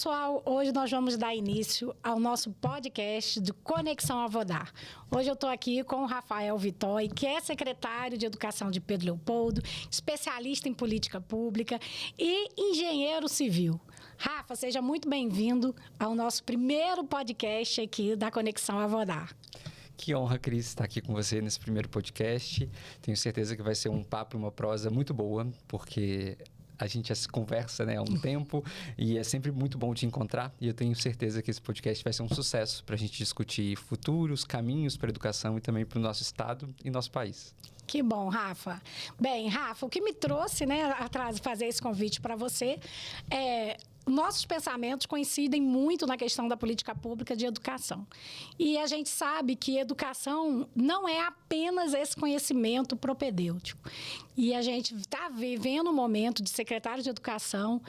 pessoal, hoje nós vamos dar início ao nosso podcast de Conexão Avodar. Hoje eu estou aqui com o Rafael Vitói, que é secretário de Educação de Pedro Leopoldo, especialista em política pública e engenheiro civil. Rafa, seja muito bem-vindo ao nosso primeiro podcast aqui da Conexão Avodar. Que honra, Cris, estar aqui com você nesse primeiro podcast. Tenho certeza que vai ser um papo e uma prosa muito boa, porque a gente já se conversa, né, há um tempo e é sempre muito bom te encontrar. E eu tenho certeza que esse podcast vai ser um sucesso para a gente discutir futuros caminhos para a educação e também para o nosso estado e nosso país. Que bom, Rafa. Bem, Rafa, o que me trouxe, né, atrás de fazer esse convite para você é... Nossos pensamentos coincidem muito na questão da política pública de educação. E a gente sabe que educação não é apenas esse conhecimento propedêutico. E a gente está vivendo um momento de secretário de educação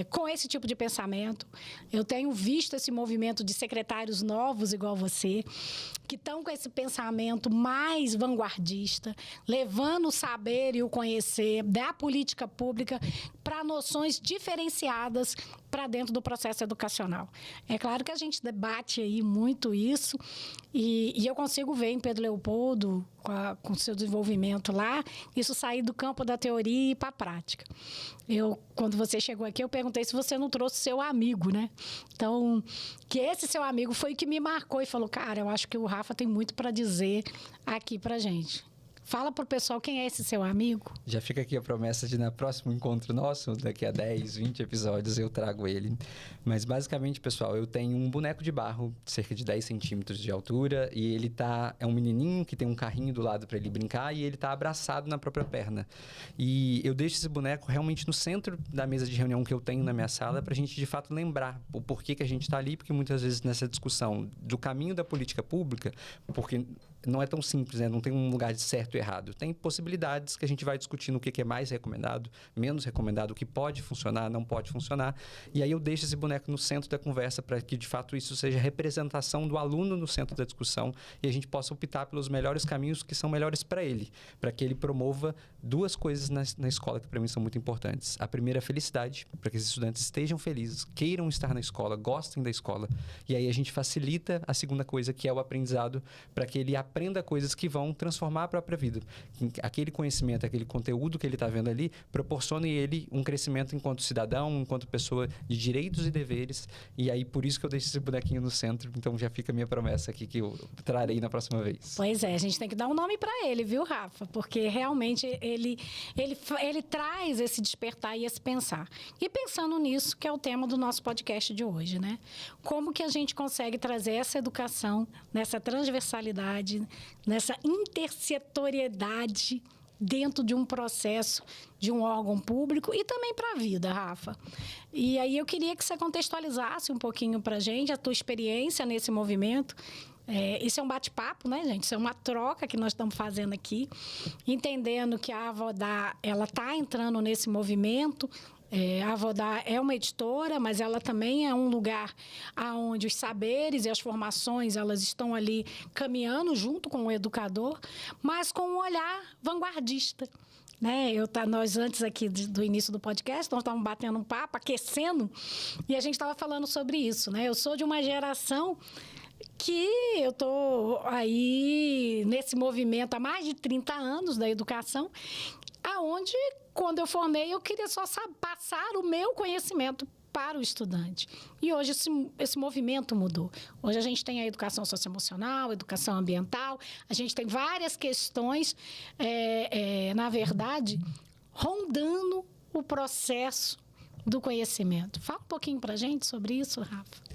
com esse tipo de pensamento. Eu tenho visto esse movimento de secretários novos, igual você, que estão com esse pensamento mais vanguardista, levando o saber e o conhecer da política pública para noções diferenciadas para dentro do processo educacional. É claro que a gente debate aí muito isso e eu consigo ver em Pedro Leopoldo, com seu desenvolvimento lá, isso sair do campo da teoria e para a prática. Quando você chegou aqui, eu perguntei se você não trouxe seu amigo, né? Então, que esse seu amigo foi o que me marcou e falou, cara, eu acho que o Rafa tem muito para dizer aqui para gente. Fala pro pessoal quem é esse seu amigo. Já fica aqui a promessa de, no próximo encontro nosso, daqui a 10, 20 episódios, eu trago ele. Mas, basicamente, pessoal, eu tenho um boneco de barro, de cerca de 10 centímetros de altura, e ele é um menininho que tem um carrinho do lado para ele brincar, e ele tá abraçado na própria perna. E eu deixo esse boneco realmente no centro da mesa de reunião que eu tenho na minha sala, pra gente, de fato, lembrar o porquê que a gente tá ali, porque muitas vezes nessa discussão do caminho da política pública, porque não é tão simples, né? Não tem um lugar de certo e errado. Tem possibilidades que a gente vai discutindo o que é mais recomendado, menos recomendado, o que pode funcionar, não pode funcionar. E aí eu deixo esse boneco no centro da conversa para que, de fato, isso seja a representação do aluno no centro da discussão e a gente possa optar pelos melhores caminhos que são melhores para ele, para que ele promova duas coisas na escola que para mim são muito importantes. A primeira é a felicidade, para que os estudantes estejam felizes, queiram estar na escola, gostem da escola. E aí a gente facilita a segunda coisa, que é o aprendizado, para que ele aprenda coisas que vão transformar a própria vida. Aquele conhecimento, aquele conteúdo que ele está vendo ali, proporcione ele um crescimento enquanto cidadão, enquanto pessoa de direitos e deveres. E aí, por isso que eu deixo esse bonequinho no centro. Então, já fica a minha promessa aqui que eu trarei na próxima vez. Pois é, a gente tem que dar um nome para ele, viu, Rafa? Porque realmente ele traz esse despertar e esse pensar. E pensando nisso, que é o tema do nosso podcast de hoje, né? Como que a gente consegue trazer essa educação nessa transversalidade, nessa intersetoriedade dentro de um processo de um órgão público e também para a vida, Rafa. E aí eu queria que você contextualizasse um pouquinho para a gente a tua experiência nesse movimento. Isso é um bate-papo, né, gente? Isso é uma troca que nós estamos fazendo aqui, entendendo que a Avodar, ela está entrando nesse movimento. A Avodar é uma editora, mas ela também é um lugar onde os saberes e as formações elas estão ali caminhando junto com o educador, mas com um olhar vanguardista. Né? Nós antes aqui do início do podcast, nós estávamos batendo um papo, aquecendo, e a gente estava falando sobre isso. Né? Eu sou de uma geração que eu estou aí nesse movimento há mais de 30 anos da educação, aonde, quando eu formei, eu queria só passar o meu conhecimento para o estudante. E hoje esse movimento mudou. Hoje a gente tem a educação socioemocional, educação ambiental, a gente tem várias questões, na verdade, rondando o processo do conhecimento. Fala um pouquinho para a gente sobre isso, Rafa.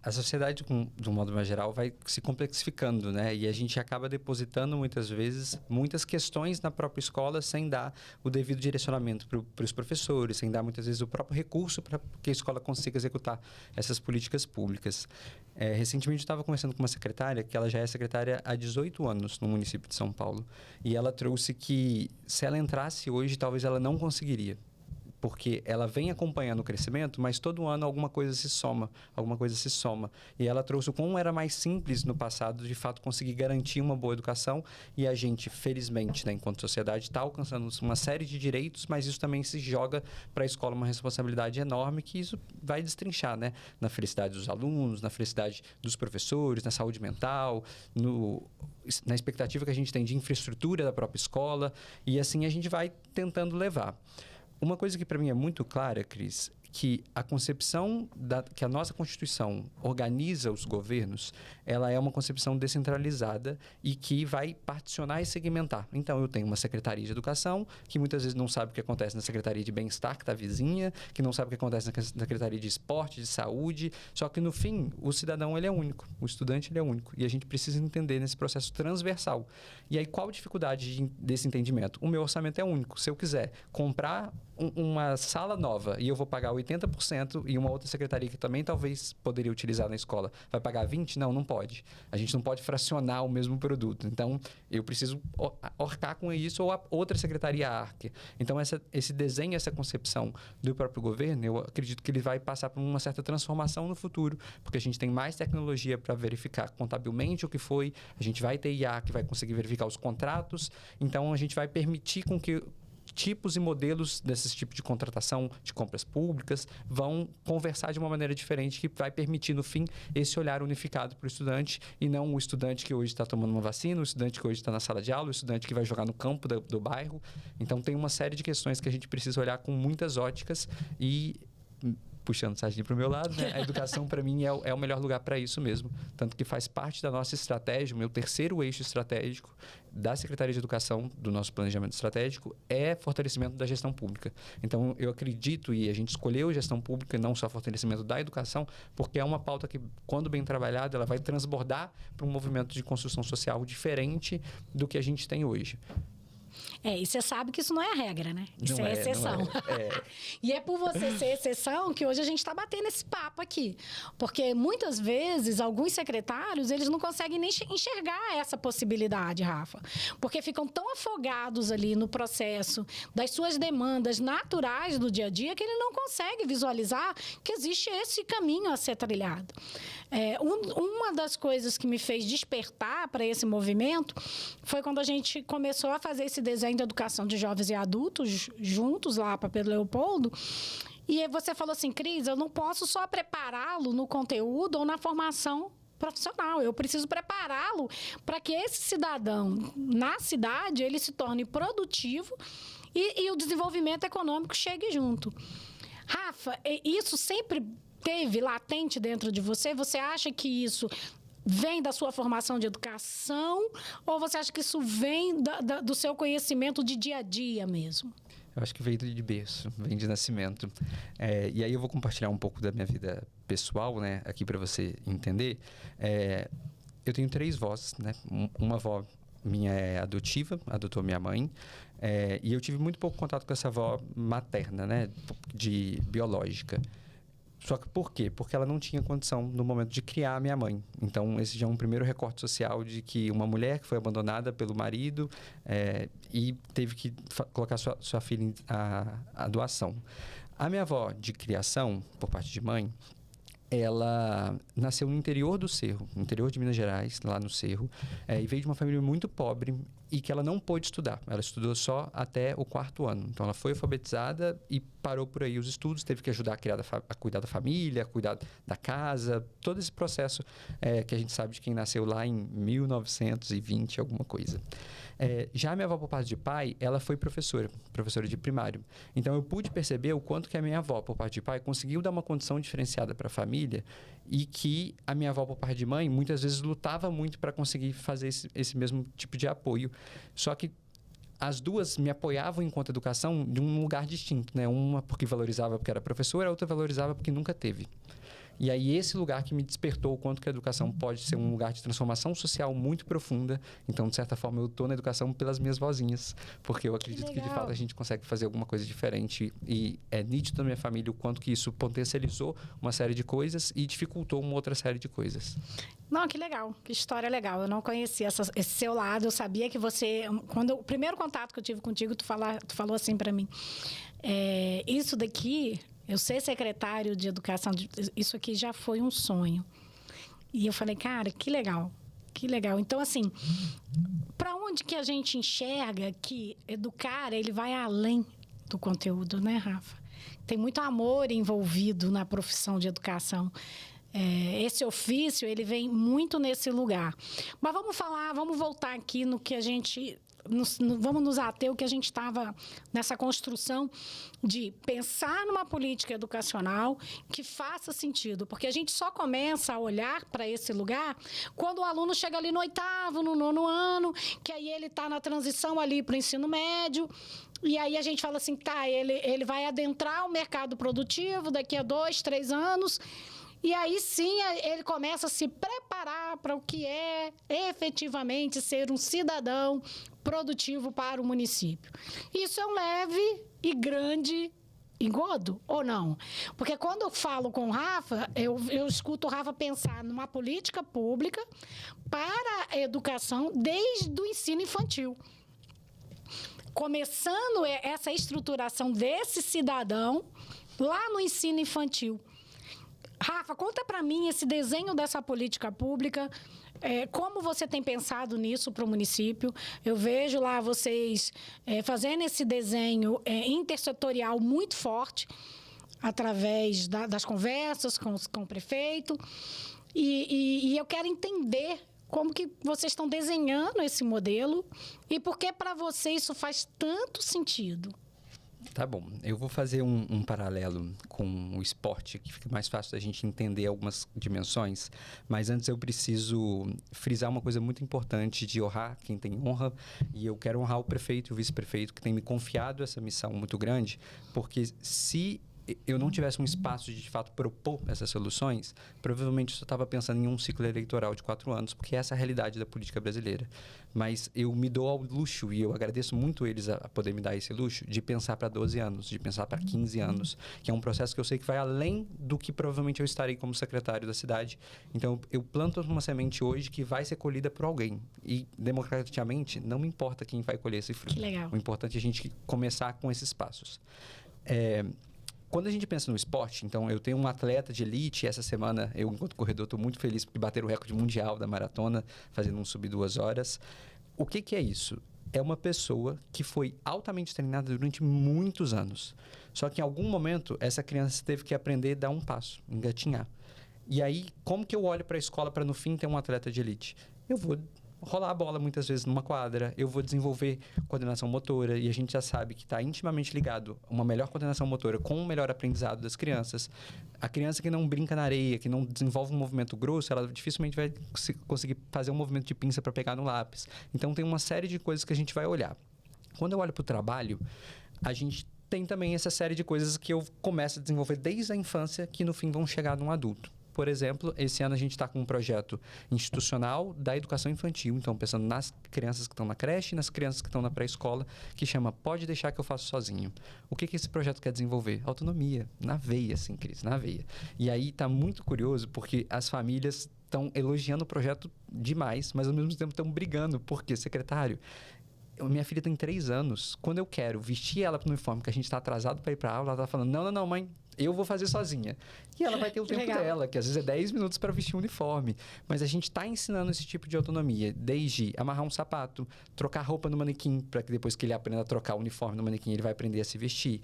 A sociedade, de um modo mais geral, vai se complexificando, né? E a gente acaba depositando, muitas vezes, muitas questões na própria escola sem dar o devido direcionamento para os professores, sem dar, muitas vezes, o próprio recurso para que a escola consiga executar essas políticas públicas. Recentemente, eu estava conversando com uma secretária, que ela já é secretária há 18 anos no município de São Paulo, e ela trouxe que, se ela entrasse hoje, talvez ela não conseguiria. porque ela vem acompanhando o crescimento, mas todo ano alguma coisa se soma. E ela trouxe o como era mais simples no passado, de fato, conseguir garantir uma boa educação. E a gente, felizmente, né, enquanto sociedade, está alcançando uma série de direitos, mas isso também se joga para a escola uma responsabilidade enorme, que isso vai destrinchar, né, na felicidade dos alunos, na felicidade dos professores, na saúde mental, na expectativa que a gente tem de infraestrutura da própria escola. E assim a gente vai tentando levar. Uma coisa que para mim é muito clara, Cris, que a concepção que a nossa Constituição organiza os governos, ela é uma concepção descentralizada e que vai particionar e segmentar. Então, eu tenho uma Secretaria de Educação, que muitas vezes não sabe o que acontece na Secretaria de Bem-Estar, que está vizinha, que não sabe o que acontece na Secretaria de Esporte, de Saúde. Só que, no fim, o cidadão ele é único, o estudante ele é único. E a gente precisa entender nesse processo transversal. E aí, qual a dificuldade desse entendimento? O meu orçamento é único. Se eu quiser comprar uma sala nova e eu vou pagar 80% e uma outra secretaria que também talvez poderia utilizar na escola vai pagar 20%? Não pode. A gente não pode fracionar o mesmo produto. Então, eu preciso orcar com isso ou a outra secretaria arque. Então, esse desenho, essa concepção do próprio governo, eu acredito que ele vai passar por uma certa transformação no futuro, porque a gente tem mais tecnologia para verificar contabilmente o que foi, a gente vai ter IA que vai conseguir verificar os contratos, então a gente vai permitir com que tipos e modelos desses tipos de contratação de compras públicas vão conversar de uma maneira diferente que vai permitir, no fim, esse olhar unificado para o estudante e não o estudante que hoje está tomando uma vacina, o estudante que hoje está na sala de aula, o estudante que vai jogar no campo do bairro. Então, tem uma série de questões que a gente precisa olhar com muitas óticas e... puxando sardinha para o meu lado, né? A educação, para mim, é o melhor lugar para isso mesmo. Tanto que faz parte da nossa estratégia, o meu terceiro eixo estratégico da Secretaria de Educação, do nosso planejamento estratégico, é fortalecimento da gestão pública. Então, eu acredito, e a gente escolheu gestão pública e não só fortalecimento da educação, porque é uma pauta que, quando bem trabalhada, ela vai transbordar para um movimento de construção social diferente do que a gente tem hoje. E você sabe que isso não é a regra, né? Isso não é exceção. É. E é por você ser exceção que hoje a gente está batendo esse papo aqui. Porque muitas vezes, alguns secretários, eles não conseguem nem enxergar essa possibilidade, Rafa. Porque ficam tão afogados ali no processo das suas demandas naturais do dia a dia que ele não consegue visualizar que existe esse caminho a ser trilhado. Uma das coisas que me fez despertar para esse movimento foi quando a gente começou a fazer esse desenho de educação de jovens e adultos juntos lá para Pedro Leopoldo. E aí você falou assim, Cris, eu não posso só prepará-lo no conteúdo ou na formação profissional. Eu preciso prepará-lo para que esse cidadão na cidade ele se torne produtivo e o desenvolvimento econômico chegue junto. Rafa, isso sempre teve latente dentro de você? Você acha que isso vem da sua formação de educação ou você acha que isso vem do seu conhecimento de dia a dia mesmo? Eu acho que veio de berço, vem de nascimento. E aí eu vou compartilhar um pouco da minha vida pessoal, né, aqui para você entender. Eu tenho 3 vós, né? Uma avó minha é adotiva, adotou minha mãe. E eu tive muito pouco contato com essa avó materna, né, biológica. Só que por quê? Porque ela não tinha condição no momento de criar a minha mãe. Então, esse já é um primeiro recorte social de que uma mulher que foi abandonada pelo marido e teve que colocar sua filha em doação. A minha avó de criação, por parte de mãe, ela nasceu no interior do Cerro, no interior de Minas Gerais, lá no Cerro, e veio de uma família muito pobre e que ela não pôde estudar. Ela estudou só até o 4º ano. Então, ela foi alfabetizada e parou por aí os estudos, teve que ajudar a cuidar da família, a cuidar da casa, todo esse processo que a gente sabe de quem nasceu lá em 1920, alguma coisa. Já a minha avó, por parte de pai, ela foi professora de primário. Então, eu pude perceber o quanto que a minha avó, por parte de pai, conseguiu dar uma condição diferenciada para a família e que a minha avó, por parte de mãe, muitas vezes lutava muito para conseguir fazer esse mesmo tipo de apoio. Só que as duas me apoiavam enquanto educação de um lugar distinto, né? Uma porque valorizava porque era professora, a outra valorizava porque nunca teve. E aí, esse lugar que me despertou o quanto que a educação pode ser um lugar de transformação social muito profunda. Então, de certa forma, eu estou na educação pelas minhas vozinhas, porque eu acredito que de fato, a gente consegue fazer alguma coisa diferente. E é nítido na minha família o quanto que isso potencializou uma série de coisas e dificultou uma outra série de coisas. Não, que legal, que história legal. Eu não conhecia esse seu lado. Eu sabia que você... O primeiro contato que eu tive contigo, tu falou assim para mim, isso daqui... Eu ser secretário de educação, isso aqui já foi um sonho. E eu falei, cara, que legal, que legal. Então, assim, para onde que a gente enxerga que educar, ele vai além do conteúdo, né, Rafa? Tem muito amor envolvido na profissão de educação. Esse ofício, ele vem muito nesse lugar. Mas vamos voltar aqui no que a gente... vamos nos ater o que a gente estava nessa construção de pensar numa política educacional que faça sentido, porque a gente só começa a olhar para esse lugar quando o aluno chega ali no 8º, no 9º ano, que aí ele está na transição ali para o ensino médio, e aí a gente fala assim, tá, ele vai adentrar o mercado produtivo daqui a 2, 3 anos... E aí, sim, ele começa a se preparar para o que é efetivamente ser um cidadão produtivo para o município. Isso é um leve e grande engodo, ou não? Porque quando eu falo com o Rafa, eu escuto o Rafa pensar numa política pública para a educação desde o ensino infantil. Começando essa estruturação desse cidadão lá no ensino infantil. Rafa, conta para mim esse desenho dessa política pública, como você tem pensado nisso para o município? Eu vejo lá vocês fazendo esse desenho intersetorial muito forte, através das conversas com o prefeito, e eu quero entender como que vocês estão desenhando esse modelo e por que para você isso faz tanto sentido. Tá bom, eu vou fazer um paralelo com o esporte, que fica mais fácil da gente entender algumas dimensões, mas antes eu preciso frisar uma coisa muito importante de honrar quem tem honra, e eu quero honrar o prefeito e o vice-prefeito que tem me confiado essa missão muito grande, porque se eu não tivesse um espaço de fato propor essas soluções, provavelmente eu só estava pensando em um ciclo eleitoral de 4 anos, porque essa é a realidade da política brasileira. Mas eu me dou ao luxo, e eu agradeço muito eles a poder me dar esse luxo, de pensar para 12 anos, de pensar para 15 anos, que é um processo que eu sei que vai além do que provavelmente eu estarei como secretário da cidade. Então, eu planto uma semente hoje que vai ser colhida por alguém. E, democraticamente, não me importa quem vai colher esse fruto. Que legal. O importante é a gente começar com esses passos. Quando a gente pensa no esporte, então, eu tenho um atleta de elite. Essa semana, eu, enquanto corredor, estou muito feliz porque bateram o recorde mundial da maratona, fazendo um sub 2 horas. O que é isso? É uma pessoa que foi altamente treinada durante muitos anos. Só que, em algum momento, essa criança teve que aprender a dar um passo, engatinhar. E aí, como que eu olho para a escola para, no fim, ter um atleta de elite? Eu vou rolar a bola muitas vezes numa quadra, eu vou desenvolver coordenação motora, e a gente já sabe que está intimamente ligado uma melhor coordenação motora com um melhor aprendizado das crianças. A criança que não brinca na areia, que não desenvolve um movimento grosso, ela dificilmente vai conseguir fazer um movimento de pinça para pegar no lápis. Então, tem uma série de coisas que a gente vai olhar. Quando eu olho para o trabalho, a gente tem também essa série de coisas que eu começo a desenvolver desde a infância, que no fim vão chegar num adulto. Por exemplo, esse ano a gente está com um projeto institucional da educação infantil, então pensando nas crianças que estão na creche e nas crianças que estão na pré-escola, que chama Pode Deixar Que Eu Faço Sozinho. O que esse projeto quer desenvolver? Autonomia, na veia, assim, Cris, na veia. E aí está muito curioso, porque as famílias estão elogiando o projeto demais, mas ao mesmo tempo estão brigando, porque, secretário, minha filha tem 3 anos, quando eu quero vestir ela para o uniforme, que a gente está atrasado para ir para aula, ela está falando, não, mãe, eu vou fazer sozinha. E ela vai ter o tempo dela, que às vezes é 10 minutos para vestir um uniforme. Mas a gente está ensinando esse tipo de autonomia, desde amarrar um sapato, trocar roupa no manequim, para que depois que ele aprenda a trocar o uniforme no manequim, ele vai aprender a se vestir.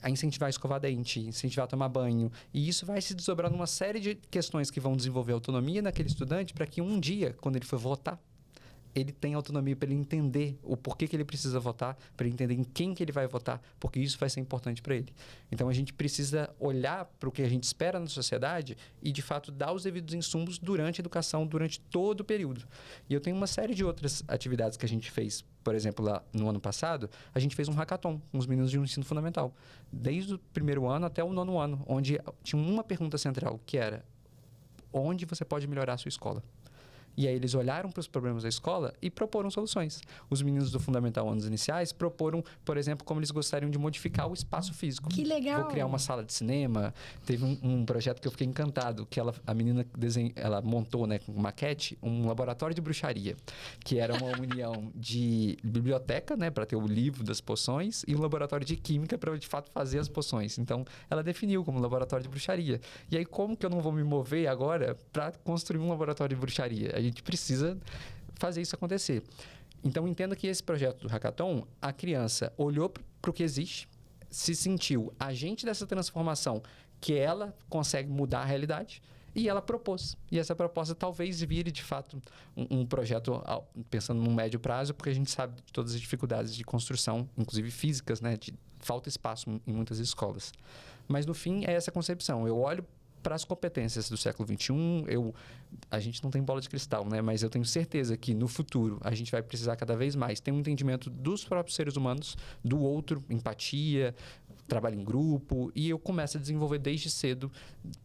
A incentivar a escovar dente, incentivar a tomar banho. E isso vai se desdobrar numa série de questões que vão desenvolver autonomia naquele estudante, para que um dia, quando ele for votar, ele tem autonomia para ele entender o porquê que ele precisa votar, para ele entender em quem que ele vai votar, porque isso vai ser importante para ele. Então, a gente precisa olhar para o que a gente espera na sociedade e, de fato, dar os devidos insumos durante a educação, durante todo o período. E eu tenho uma série de outras atividades que a gente fez. Por exemplo, lá no ano passado, a gente fez um hackathon com os meninos de um ensino fundamental. Desde o primeiro ano até o 9º ano, onde tinha uma pergunta central, que era: onde você pode melhorar a sua escola? E aí eles olharam para os problemas da escola e proporam soluções. Os meninos do Fundamental Anos Iniciais proporam, por exemplo, como eles gostariam de modificar o espaço físico. Que legal! Vou criar uma sala de cinema. Teve um projeto que eu fiquei encantado, que a menina ela montou, né, com maquete, um laboratório de bruxaria, que era uma união de biblioteca, né, para ter o livro das poções, e um laboratório de química para, de fato, fazer as poções. Então, ela definiu como laboratório de bruxaria. E aí, como que eu não vou me mover agora para construir um laboratório de bruxaria? A gente precisa fazer isso acontecer. Então, entenda que esse projeto do Hackathon, a criança olhou para o que existe, se sentiu agente dessa transformação, que ela consegue mudar a realidade, e ela propôs. E essa proposta talvez vire, de fato, um projeto pensando num médio prazo, porque a gente sabe de todas as dificuldades de construção, inclusive físicas, né? Falta espaço em muitas escolas. Mas, no fim, é essa concepção. Eu olho para as competências do século XXI, a gente não tem bola de cristal, né? Mas eu tenho certeza que no futuro a gente vai precisar cada vez mais ter um entendimento dos próprios seres humanos, do outro, empatia, trabalho em grupo, e eu começo a desenvolver desde cedo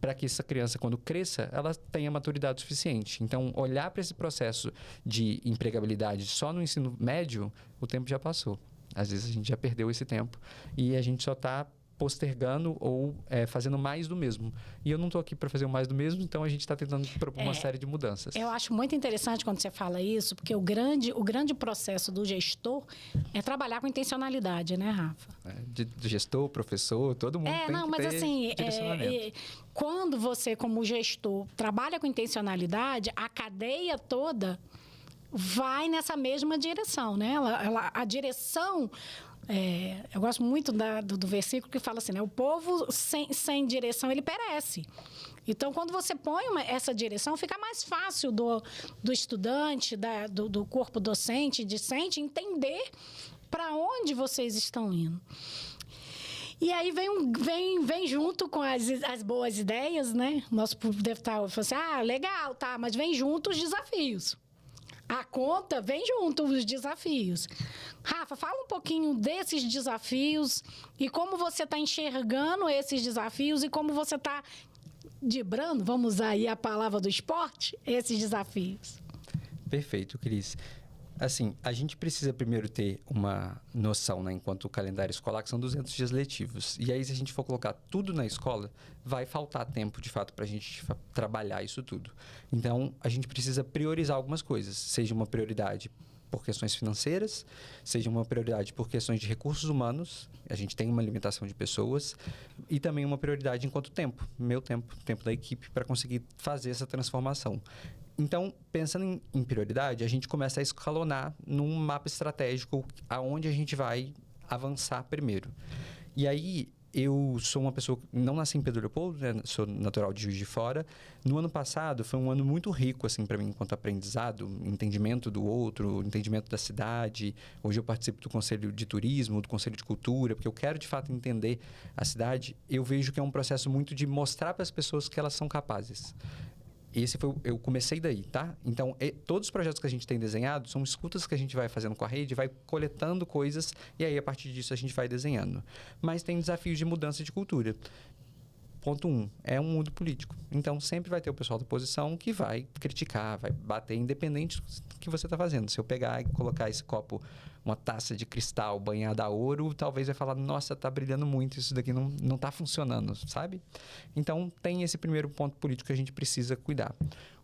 para que essa criança, quando cresça, ela tenha maturidade suficiente. Então, olhar para esse processo de empregabilidade só no ensino médio, o tempo já passou. Às vezes a gente já perdeu esse tempo e a gente só está postergando ou fazendo mais do mesmo. E eu não estou aqui para fazer o mais do mesmo, então a gente está tentando propor uma série de mudanças. Eu acho muito interessante quando você fala isso, porque o grande processo do gestor é trabalhar com intencionalidade, né, Rafa? Do gestor, professor, todo mundo tem que ter direcionamento. Quando você, como gestor, trabalha com intencionalidade, a cadeia toda vai nessa mesma direção, né? A direção... eu gosto muito do versículo que fala assim, né? O povo sem direção, ele perece. Então, quando você põe essa direção, fica mais fácil do estudante, do corpo docente, discente, entender para onde vocês estão indo. E aí vem junto com as boas ideias, né? Nosso público deve estar falando assim, legal, tá, mas vem junto os desafios. A conta vem junto os desafios. Rafa, fala um pouquinho desses desafios e como você está enxergando esses desafios e como você está dibrando, vamos usar aí a palavra do esporte, esses desafios. Perfeito, Cris. Assim, a gente precisa primeiro ter uma noção, né, enquanto calendário escolar, que são 200 dias letivos. E aí, se a gente for colocar tudo na escola, vai faltar tempo, de fato, para a gente trabalhar isso tudo. Então, a gente precisa priorizar algumas coisas. Seja uma prioridade por questões financeiras, seja uma prioridade por questões de recursos humanos, a gente tem uma limitação de pessoas, e também uma prioridade enquanto tempo, tempo da equipe, para conseguir fazer essa transformação. Então, pensando em prioridade, a gente começa a escalonar num mapa estratégico aonde a gente vai avançar primeiro. E aí, eu sou uma pessoa que não nasci em Pedro Leopoldo, né? Sou natural de Juiz de Fora. No ano passado, foi um ano muito rico assim, para mim, enquanto aprendizado, entendimento do outro, entendimento da cidade. Hoje eu participo do Conselho de Turismo, do Conselho de Cultura, porque eu quero, de fato, entender a cidade. Eu vejo que é um processo muito de mostrar para as pessoas que elas são capazes. Eu comecei daí, tá? Então, todos os projetos que a gente tem desenhado são escutas que a gente vai fazendo com a rede, vai coletando coisas e aí, a partir disso, a gente vai desenhando. Mas tem desafios de mudança de cultura. Ponto 1, é um mundo político. Então, sempre vai ter o pessoal da oposição que vai criticar, vai bater, independente do que você está fazendo. Se eu pegar e colocar esse copo, uma taça de cristal banhada a ouro, talvez vai falar, nossa, tá brilhando muito, isso daqui não tá funcionando, sabe? Então, tem esse primeiro ponto político que a gente precisa cuidar.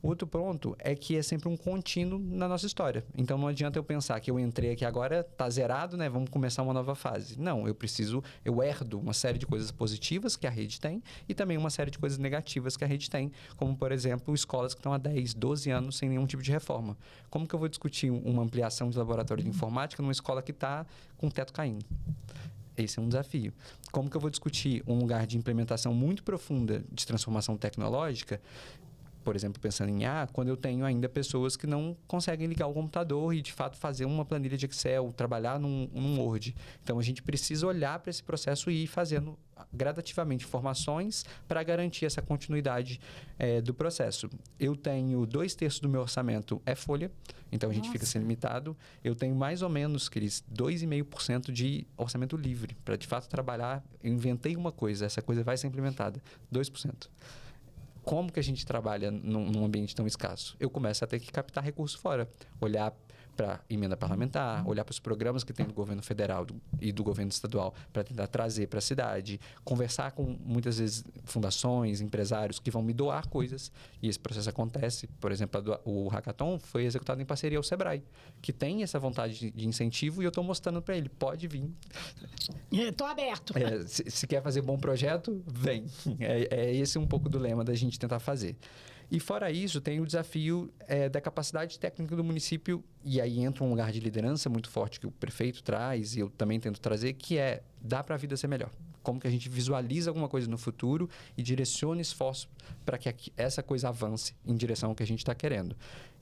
Outro ponto é que é sempre um contínuo na nossa história. Então, não adianta eu pensar que eu entrei aqui agora, tá zerado, né? Vamos começar uma nova fase. Não, eu herdo uma série de coisas positivas que a rede tem e também uma série de coisas negativas que a rede tem, como, por exemplo, escolas que estão há 10, 12 anos sem nenhum tipo de reforma. Como que eu vou discutir uma ampliação de laboratório de informática numa escola que está com o teto caindo? Esse é um desafio. Como que eu vou discutir um lugar de implementação muito profunda de transformação tecnológica Por exemplo, pensando em quando eu tenho ainda pessoas que não conseguem ligar o computador e, de fato, fazer uma planilha de Excel, trabalhar num Word. Então, a gente precisa olhar para esse processo e ir fazendo gradativamente formações para garantir essa continuidade do processo. Eu tenho 2/3 do meu orçamento é folha, então a gente fica sem limitado. Eu tenho mais ou menos, Cris, 2,5% de orçamento livre para, de fato, trabalhar. Eu inventei uma coisa, essa coisa vai ser implementada. 2%. Como que a gente trabalha num ambiente tão escasso? Eu começo a ter que captar recurso fora, olhar para emenda parlamentar, olhar para os programas que tem do governo federal e do governo estadual para tentar trazer para a cidade, conversar com, muitas vezes, fundações, empresários que vão me doar coisas, e esse processo acontece. Por exemplo, o Hackathon foi executado em parceria ao Sebrae, que tem essa vontade de incentivo, e eu estou mostrando para ele, pode vir. Estou aberto. Se quer fazer bom projeto, vem. É esse um pouco do lema da gente tentar fazer. E fora isso, tem o desafio da capacidade técnica do município, e aí entra um lugar de liderança muito forte que o prefeito traz, e eu também tento trazer, que é dar para a vida ser melhor. Como que a gente visualiza alguma coisa no futuro e direciona esforço para que essa coisa avance em direção ao que a gente está querendo.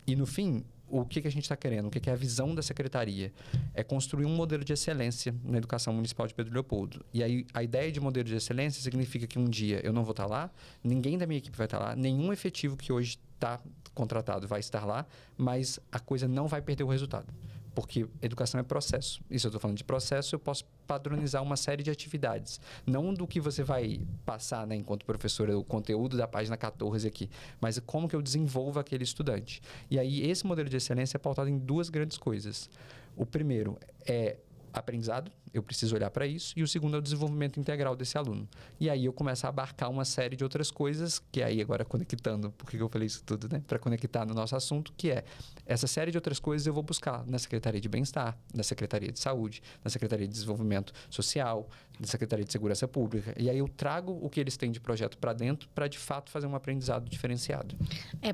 E no fim, o que a gente está querendo, o que é a visão da secretaria? É construir um modelo de excelência na educação municipal de Pedro Leopoldo. E aí, a ideia de modelo de excelência significa que um dia eu não vou estar lá, ninguém da minha equipe vai estar lá, nenhum efetivo que hoje está contratado vai estar lá, mas a coisa não vai perder o resultado. Porque educação é processo. E se eu estou falando de processo, eu posso padronizar uma série de atividades. Não do que você vai passar, né, enquanto professora, o conteúdo da página 14 aqui, mas como que eu desenvolvo aquele estudante. E aí, esse modelo de excelência é pautado em 2 grandes coisas. O primeiro é aprendizado, eu preciso olhar para isso, e o segundo é o desenvolvimento integral desse aluno. E aí eu começo a abarcar uma série de outras coisas, que aí agora conectando, por que eu falei isso tudo, né? Para conectar no nosso assunto, que é essa série de outras coisas eu vou buscar na Secretaria de Bem-Estar, na Secretaria de Saúde, na Secretaria de Desenvolvimento Social, na Secretaria de Segurança Pública. E aí eu trago o que eles têm de projeto para dentro para, de fato, fazer um aprendizado diferenciado.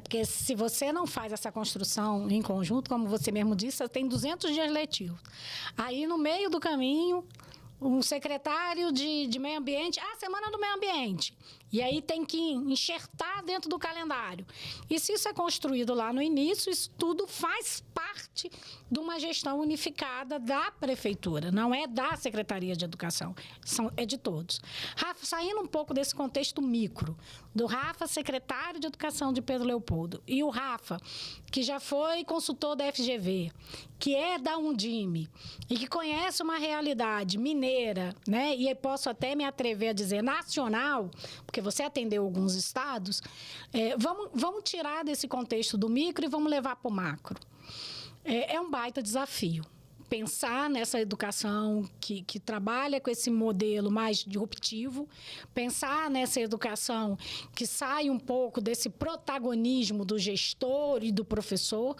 Porque se você não faz essa construção em conjunto, como você mesmo disse, você tem 200 dias letivos. Aí, no meio do caminho, um secretário de meio ambiente, Semana do Meio Ambiente. E aí tem que enxertar dentro do calendário. E se isso é construído lá no início, isso tudo faz parte de uma gestão unificada da prefeitura, não é da Secretaria de Educação, é de todos. Rafa, saindo um pouco desse contexto micro, do Rafa, secretário de Educação de Pedro Leopoldo, e o Rafa, que já foi consultor da FGV, que é da Undime, e que conhece uma realidade mineira, né? E eu posso até me atrever a dizer nacional, porque você atendeu alguns estados, vamos tirar desse contexto do micro e vamos levar para o macro. É um baita desafio. Pensar nessa educação que trabalha com esse modelo mais disruptivo, pensar nessa educação que sai um pouco desse protagonismo do gestor e do professor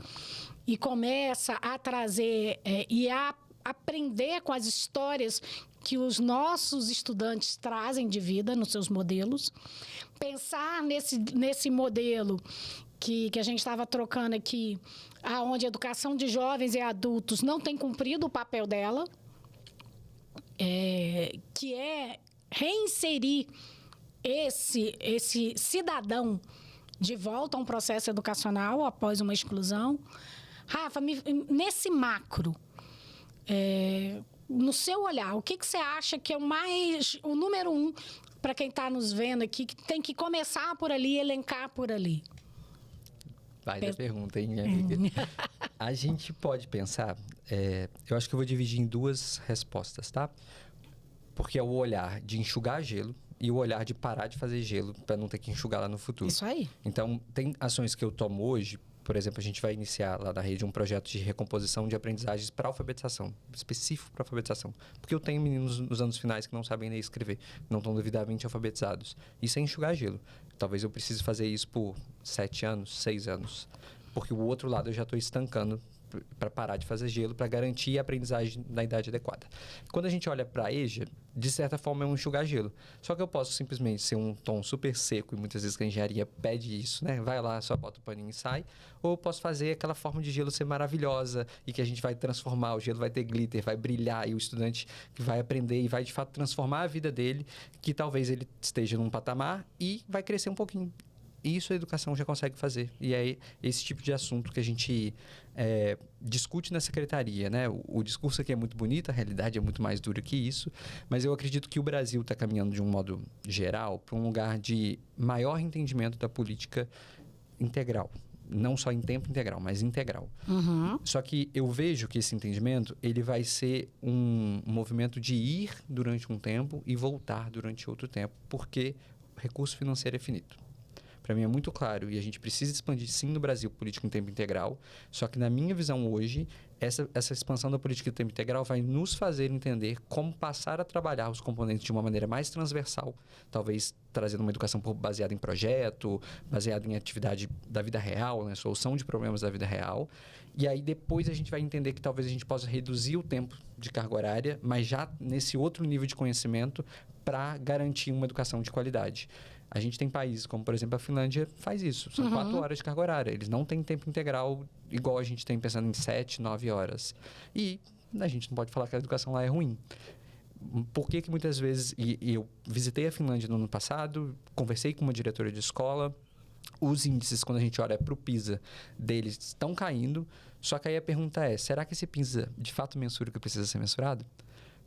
e começa a trazer e a aprender com as histórias que os nossos estudantes trazem de vida nos seus modelos. Pensar nesse modelo que a gente estava trocando aqui, onde a educação de jovens e adultos não tem cumprido o papel dela, que é reinserir esse cidadão de volta a um processo educacional após uma exclusão. Rafa, nesse macro, no seu olhar, o que você acha que é o número 1 para quem está nos vendo aqui, que tem que começar por ali, elencar por ali? Vai da pergunta, hein, minha amiga? A gente pode pensar, eu acho que eu vou dividir em 2 respostas, tá? Porque é o olhar de enxugar gelo e o olhar de parar de fazer gelo para não ter que enxugar lá no futuro. Isso aí. Então, tem ações que eu tomo hoje. Por exemplo, a gente vai iniciar lá na rede um projeto de recomposição de aprendizagens para alfabetização, específico para alfabetização. Porque eu tenho meninos nos anos finais que não sabem ler e escrever, não estão devidamente alfabetizados. Isso é enxugar gelo. Talvez eu precise fazer isso por 7 anos, 6 anos. Porque o outro lado eu já estou estancando para parar de fazer gelo, para garantir a aprendizagem na idade adequada. Quando a gente olha para a EJA, de certa forma é um enxugar gelo. Só que eu posso simplesmente ser um tom super seco, e muitas vezes a engenharia pede isso, né? Vai lá, só bota o paninho e sai. Ou eu posso fazer aquela forma de gelo ser maravilhosa e que a gente vai transformar, o gelo vai ter glitter, vai brilhar, e o estudante que vai aprender e vai de fato transformar a vida dele, que talvez ele esteja num patamar e vai crescer um pouquinho. isso a educação já consegue fazer. E é esse tipo de assunto que a gente discute na secretaria, né? O discurso aqui é muito bonito, a realidade é muito mais dura que isso, mas eu acredito que o Brasil está caminhando de um modo geral para um lugar de maior entendimento da política integral. Não só em tempo integral, mas integral. Uhum. Só que eu vejo que esse entendimento ele vai ser um movimento de ir durante um tempo e voltar durante outro tempo, porque o recurso financeiro é finito. Para mim é muito claro, e a gente precisa expandir sim no Brasil política em tempo integral, só que na minha visão hoje, essa expansão da política em tempo integral vai nos fazer entender como passar a trabalhar os componentes de uma maneira mais transversal, talvez trazendo uma educação baseada em projeto, baseada em atividade da vida real, né, solução de problemas da vida real, e aí depois a gente vai entender que talvez a gente possa reduzir o tempo de carga horária, mas já nesse outro nível de conhecimento para garantir uma educação de qualidade. A gente tem países como, por exemplo, a Finlândia faz isso. São 4 horas de carga horária. Eles não têm tempo integral igual a gente tem pensando em 7, 9 horas. E a gente não pode falar que a educação lá é ruim. Por que muitas vezes... E eu visitei a Finlândia no ano passado, conversei com uma diretora de escola. Os índices, quando a gente olha para o PISA deles, estão caindo. Só que aí a pergunta é, será que esse PISA de fato mensura o que precisa ser mensurado?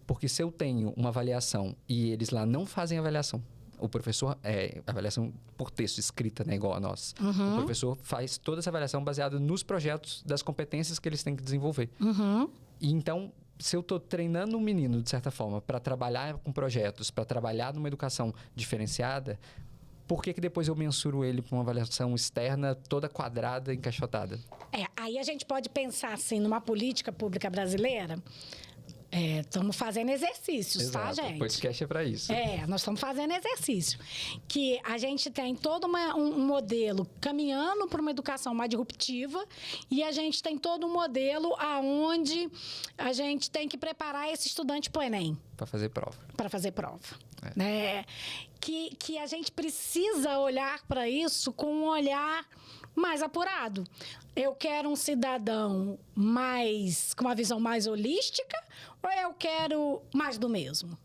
Porque se eu tenho uma avaliação e eles lá não fazem avaliação, o professor, avaliação por texto escrita, né, igual a nós. O professor faz toda essa avaliação baseada nos projetos das competências que eles têm que desenvolver. E então, se eu estou treinando um menino, de certa forma, para trabalhar com projetos, para trabalhar numa educação diferenciada, por que depois eu mensuro ele para uma avaliação externa toda quadrada, encaixotada? Aí a gente pode pensar assim, numa política pública brasileira. Estamos fazendo exercícios, Exato, tá, gente? O podcast é para isso. Nós estamos fazendo exercício. Que a gente tem todo um modelo caminhando para uma educação mais disruptiva e a gente tem todo um modelo aonde a gente tem que preparar esse estudante para o Enem. Para fazer prova. Para fazer prova. Né? Que a gente precisa olhar para isso com um olhar mais apurado. Eu quero um cidadão com uma visão mais holística ou eu quero mais do mesmo?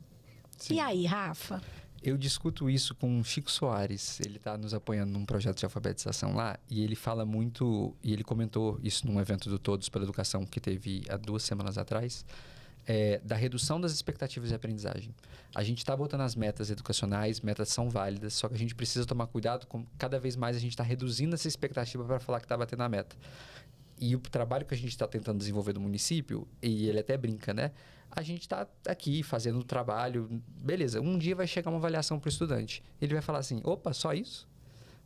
Sim. E aí, Rafa? Eu discuto isso com o Chico Soares. Ele está nos apoiando num projeto de alfabetização lá e ele fala muito, e ele comentou isso num evento do Todos pela Educação que teve há 2 semanas atrás, da redução das expectativas de aprendizagem. A gente está botando as metas educacionais, metas são válidas, só que a gente precisa tomar cuidado com cada vez mais a gente está reduzindo essa expectativa para falar que está batendo a meta. E o trabalho que a gente está tentando desenvolver no município, e ele até brinca, né? A gente está aqui fazendo o trabalho, beleza, um dia vai chegar uma avaliação para o estudante. Ele vai falar assim, opa, só isso?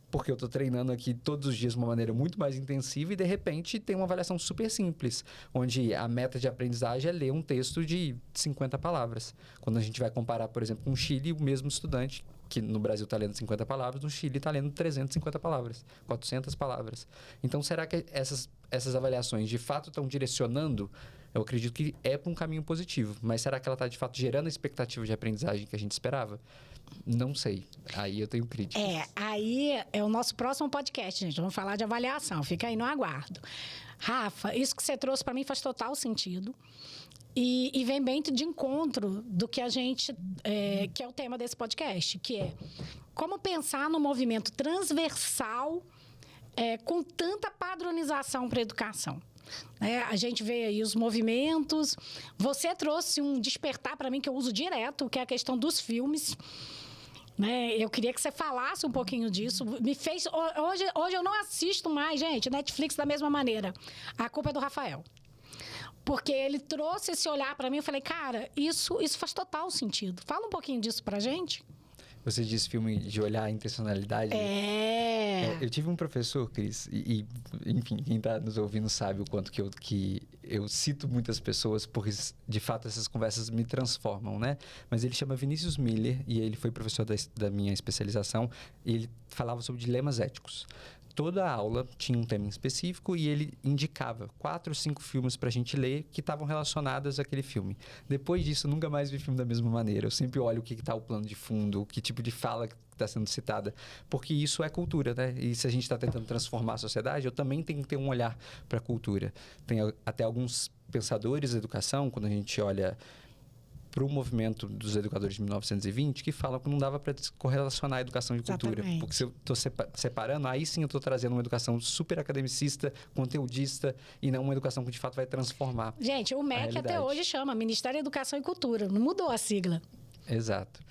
Porque eu estou treinando aqui todos os dias de uma maneira muito mais intensiva e, de repente, tem uma avaliação super simples, onde a meta de aprendizagem é ler um texto de 50 palavras. Quando a gente vai comparar, por exemplo, com o Chile, o mesmo estudante, que no Brasil está lendo 50 palavras, no Chile está lendo 350 palavras, 400 palavras. Então, será que essas avaliações, de fato, estão direcionando? Eu acredito que é para um caminho positivo, mas será que ela está, de fato, gerando a expectativa de aprendizagem que a gente esperava? Não sei. Aí eu tenho críticas. Aí é o nosso próximo podcast, gente. Vamos falar de avaliação. Fica aí no aguardo. Rafa, isso que você trouxe para mim faz total sentido. E vem bem de encontro do que a gente... que é o tema desse podcast, que é como pensar no movimento transversal com tanta padronização para a educação. A gente vê aí os movimentos. Você trouxe um despertar para mim que eu uso direto, que é a questão dos filmes. Eu queria que você falasse um pouquinho disso. Me fez... Hoje eu não assisto mais, gente, Netflix da mesma maneira. A culpa é do Rafael. Porque ele trouxe esse olhar para mim. Eu falei, cara, isso faz total sentido. Fala um pouquinho disso pra gente. Você disse filme de olhar a intencionalidade. Eu tive um professor, Cris, enfim, quem está nos ouvindo sabe o quanto que eu cito muitas pessoas, porque de fato essas conversas me transformam, né? Mas ele chama Vinícius Miller e ele foi professor da minha especialização e ele falava sobre dilemas éticos. Toda a aula tinha um tema específico e ele indicava 4 ou 5 filmes para a gente ler que estavam relacionados àquele filme. Depois disso, eu nunca mais vi filme da mesma maneira. Eu sempre olho o que está o plano de fundo, que tipo de fala está sendo citada, porque isso é cultura, né? E se a gente está tentando transformar a sociedade, eu também tenho que ter um olhar para a cultura. Tem até alguns pensadores da educação, quando a gente olha para o movimento dos educadores de 1920, que falam que não dava para correlacionar a educação de cultura. Exatamente. Porque se eu estou separando, aí sim eu estou trazendo uma educação super academicista, conteudista, e não uma educação que de fato vai transformar. Gente, o MEC até hoje chama Ministério da Educação e Cultura, não mudou a sigla. Exato.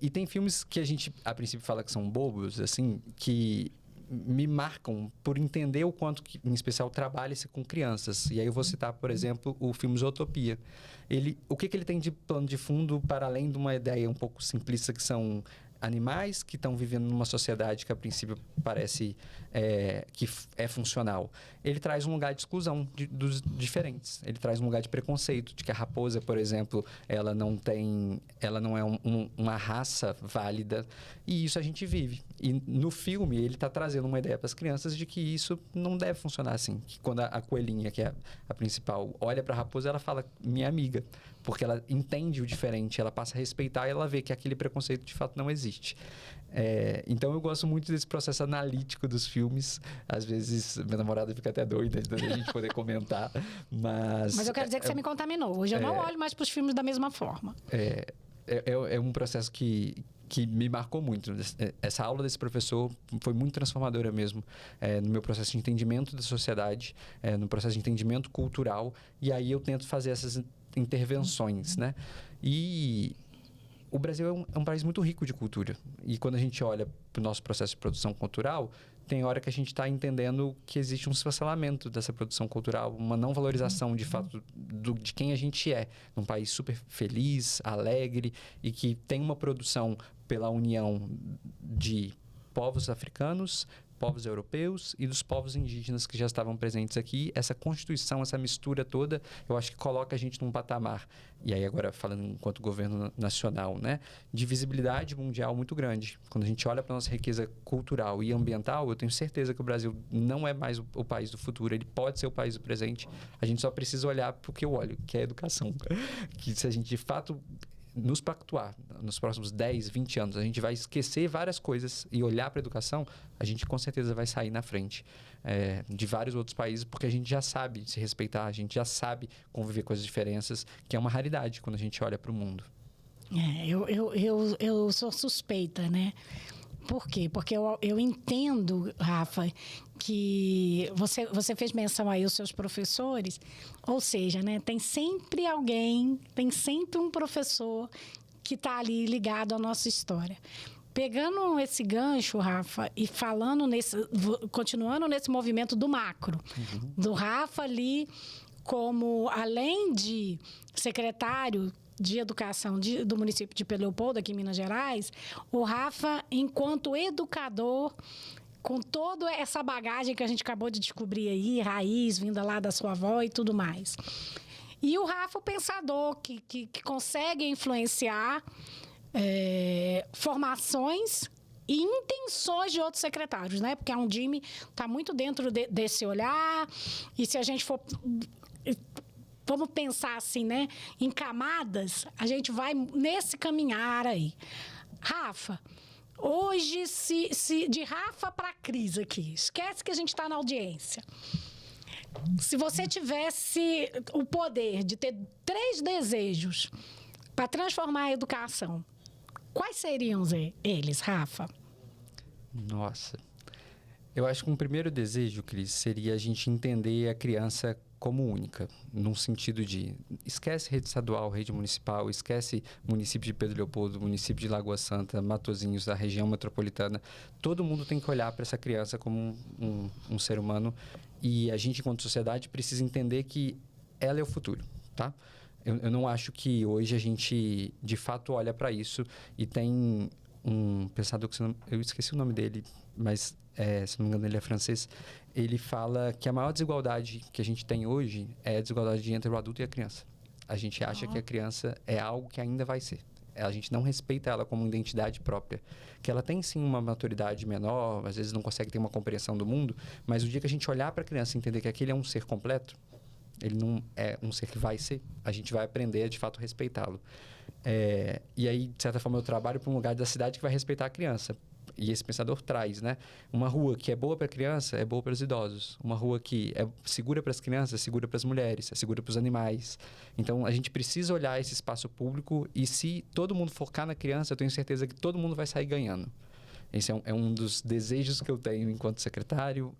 E tem filmes que a gente, a princípio, fala que são bobos, assim, que me marcam por entender o quanto, que, em especial, trabalha-se com crianças. E aí eu vou citar, por exemplo, o filme Zootopia. O que ele tem de plano de fundo, para além de uma ideia um pouco simplista, que são animais que estão vivendo numa sociedade que, a princípio, parece que é funcional. Ele traz um lugar de exclusão dos diferentes. Ele traz um lugar de preconceito, de que a raposa, por exemplo, ela não é uma raça válida. E isso a gente vive. E no filme, ele está trazendo uma ideia para as crianças de que isso não deve funcionar assim. Que quando a coelhinha, que é a principal, olha para a raposa, ela fala, minha amiga. Porque ela entende o diferente, ela passa a respeitar e ela vê que aquele preconceito de fato não existe. Então eu gosto muito desse processo analítico dos filmes. Às vezes minha namorada fica até doida de a gente poder comentar, mas eu quero dizer que você me contaminou. Hoje eu não olho mais para os filmes da mesma forma. É um processo que me marcou muito. Essa aula desse professor foi muito transformadora mesmo, no meu processo de entendimento da sociedade, no processo de entendimento cultural, e aí eu tento fazer essas intervenções, né? E o Brasil é um país muito rico de cultura, e quando a gente olha para o nosso processo de produção cultural, tem hora que a gente está entendendo que existe um esfacelamento dessa produção cultural, uma não valorização de fato de quem a gente é, num país super feliz, alegre, e que tem uma produção pela união de povos africanos, povos europeus e dos povos indígenas que já estavam presentes aqui. Essa constituição, essa mistura toda, eu acho que coloca a gente num patamar, e aí agora falando enquanto governo nacional, né, de visibilidade mundial muito grande. Quando a gente olha para a nossa riqueza cultural e ambiental, eu tenho certeza que o Brasil não é mais o país do futuro, ele pode ser o país do presente. A gente só precisa olhar para o que eu olho, que é a educação. Que se a gente de fato nos pactuar nos próximos 10, 20 anos, a gente vai esquecer várias coisas e olhar para a educação, a gente com certeza vai sair na frente de vários outros países, porque a gente já sabe se respeitar, a gente já sabe conviver com as diferenças, que é uma raridade quando a gente olha para o mundo. Eu sou suspeita, né? Por quê? Porque eu entendo, Rafa, que você fez menção aí aos seus professores, ou seja, né, tem sempre alguém, tem sempre um professor que está ali ligado à nossa história. Pegando esse gancho, Rafa, e continuando nesse movimento do macro, do Rafa ali como, além de secretário de Educação do município de Pedro Leopoldo, aqui em Minas Gerais, o Rafa, enquanto educador, com toda essa bagagem que a gente acabou de descobrir aí, raiz, vinda lá da sua avó e tudo mais. E o Rafa, o pensador, que consegue influenciar formações e intenções de outros secretários, né? Porque a Undime está muito dentro desse olhar, e se a gente for... Vamos pensar assim, né? Em camadas, a gente vai nesse caminhar aí. Rafa, hoje, de Rafa para Cris aqui, esquece que a gente está na audiência. Se você tivesse o poder de ter 3 desejos para transformar a educação, quais seriam eles, Rafa? Nossa. Eu acho que um primeiro desejo, Cris, seria a gente entender a criança como única, num sentido de esquece rede estadual, rede municipal, esquece município de Pedro Leopoldo, município de Lagoa Santa, Matosinhos, da região metropolitana. Todo mundo tem que olhar para essa criança como um ser humano, e a gente, enquanto sociedade, precisa entender que ela é o futuro, tá? Eu não acho que hoje a gente, de fato, olha para isso, e tem um pensador, eu esqueci o nome dele, mas, se não me engano, ele é francês. Ele fala que a maior desigualdade que a gente tem hoje é a desigualdade entre o adulto e a criança. A gente acha que a criança é algo que ainda vai ser. A gente não respeita ela como identidade própria. Que ela tem, sim, uma maturidade menor, às vezes não consegue ter uma compreensão do mundo, mas o dia que a gente olhar para a criança e entender que aquele é um ser completo, ele não é um ser que vai ser, a gente vai aprender a, de fato, respeitá-lo. E aí, de certa forma, eu trabalho para um lugar da cidade que vai respeitar a criança. e esse pensador traz, né? Uma rua que é boa para criança, é boa para os idosos. Uma rua que é segura para as crianças, é segura para as mulheres, é segura para os animais. Então, a gente precisa olhar esse espaço público e se todo mundo focar na criança, eu tenho certeza que todo mundo vai sair ganhando. Esse é um dos desejos que eu tenho enquanto secretário,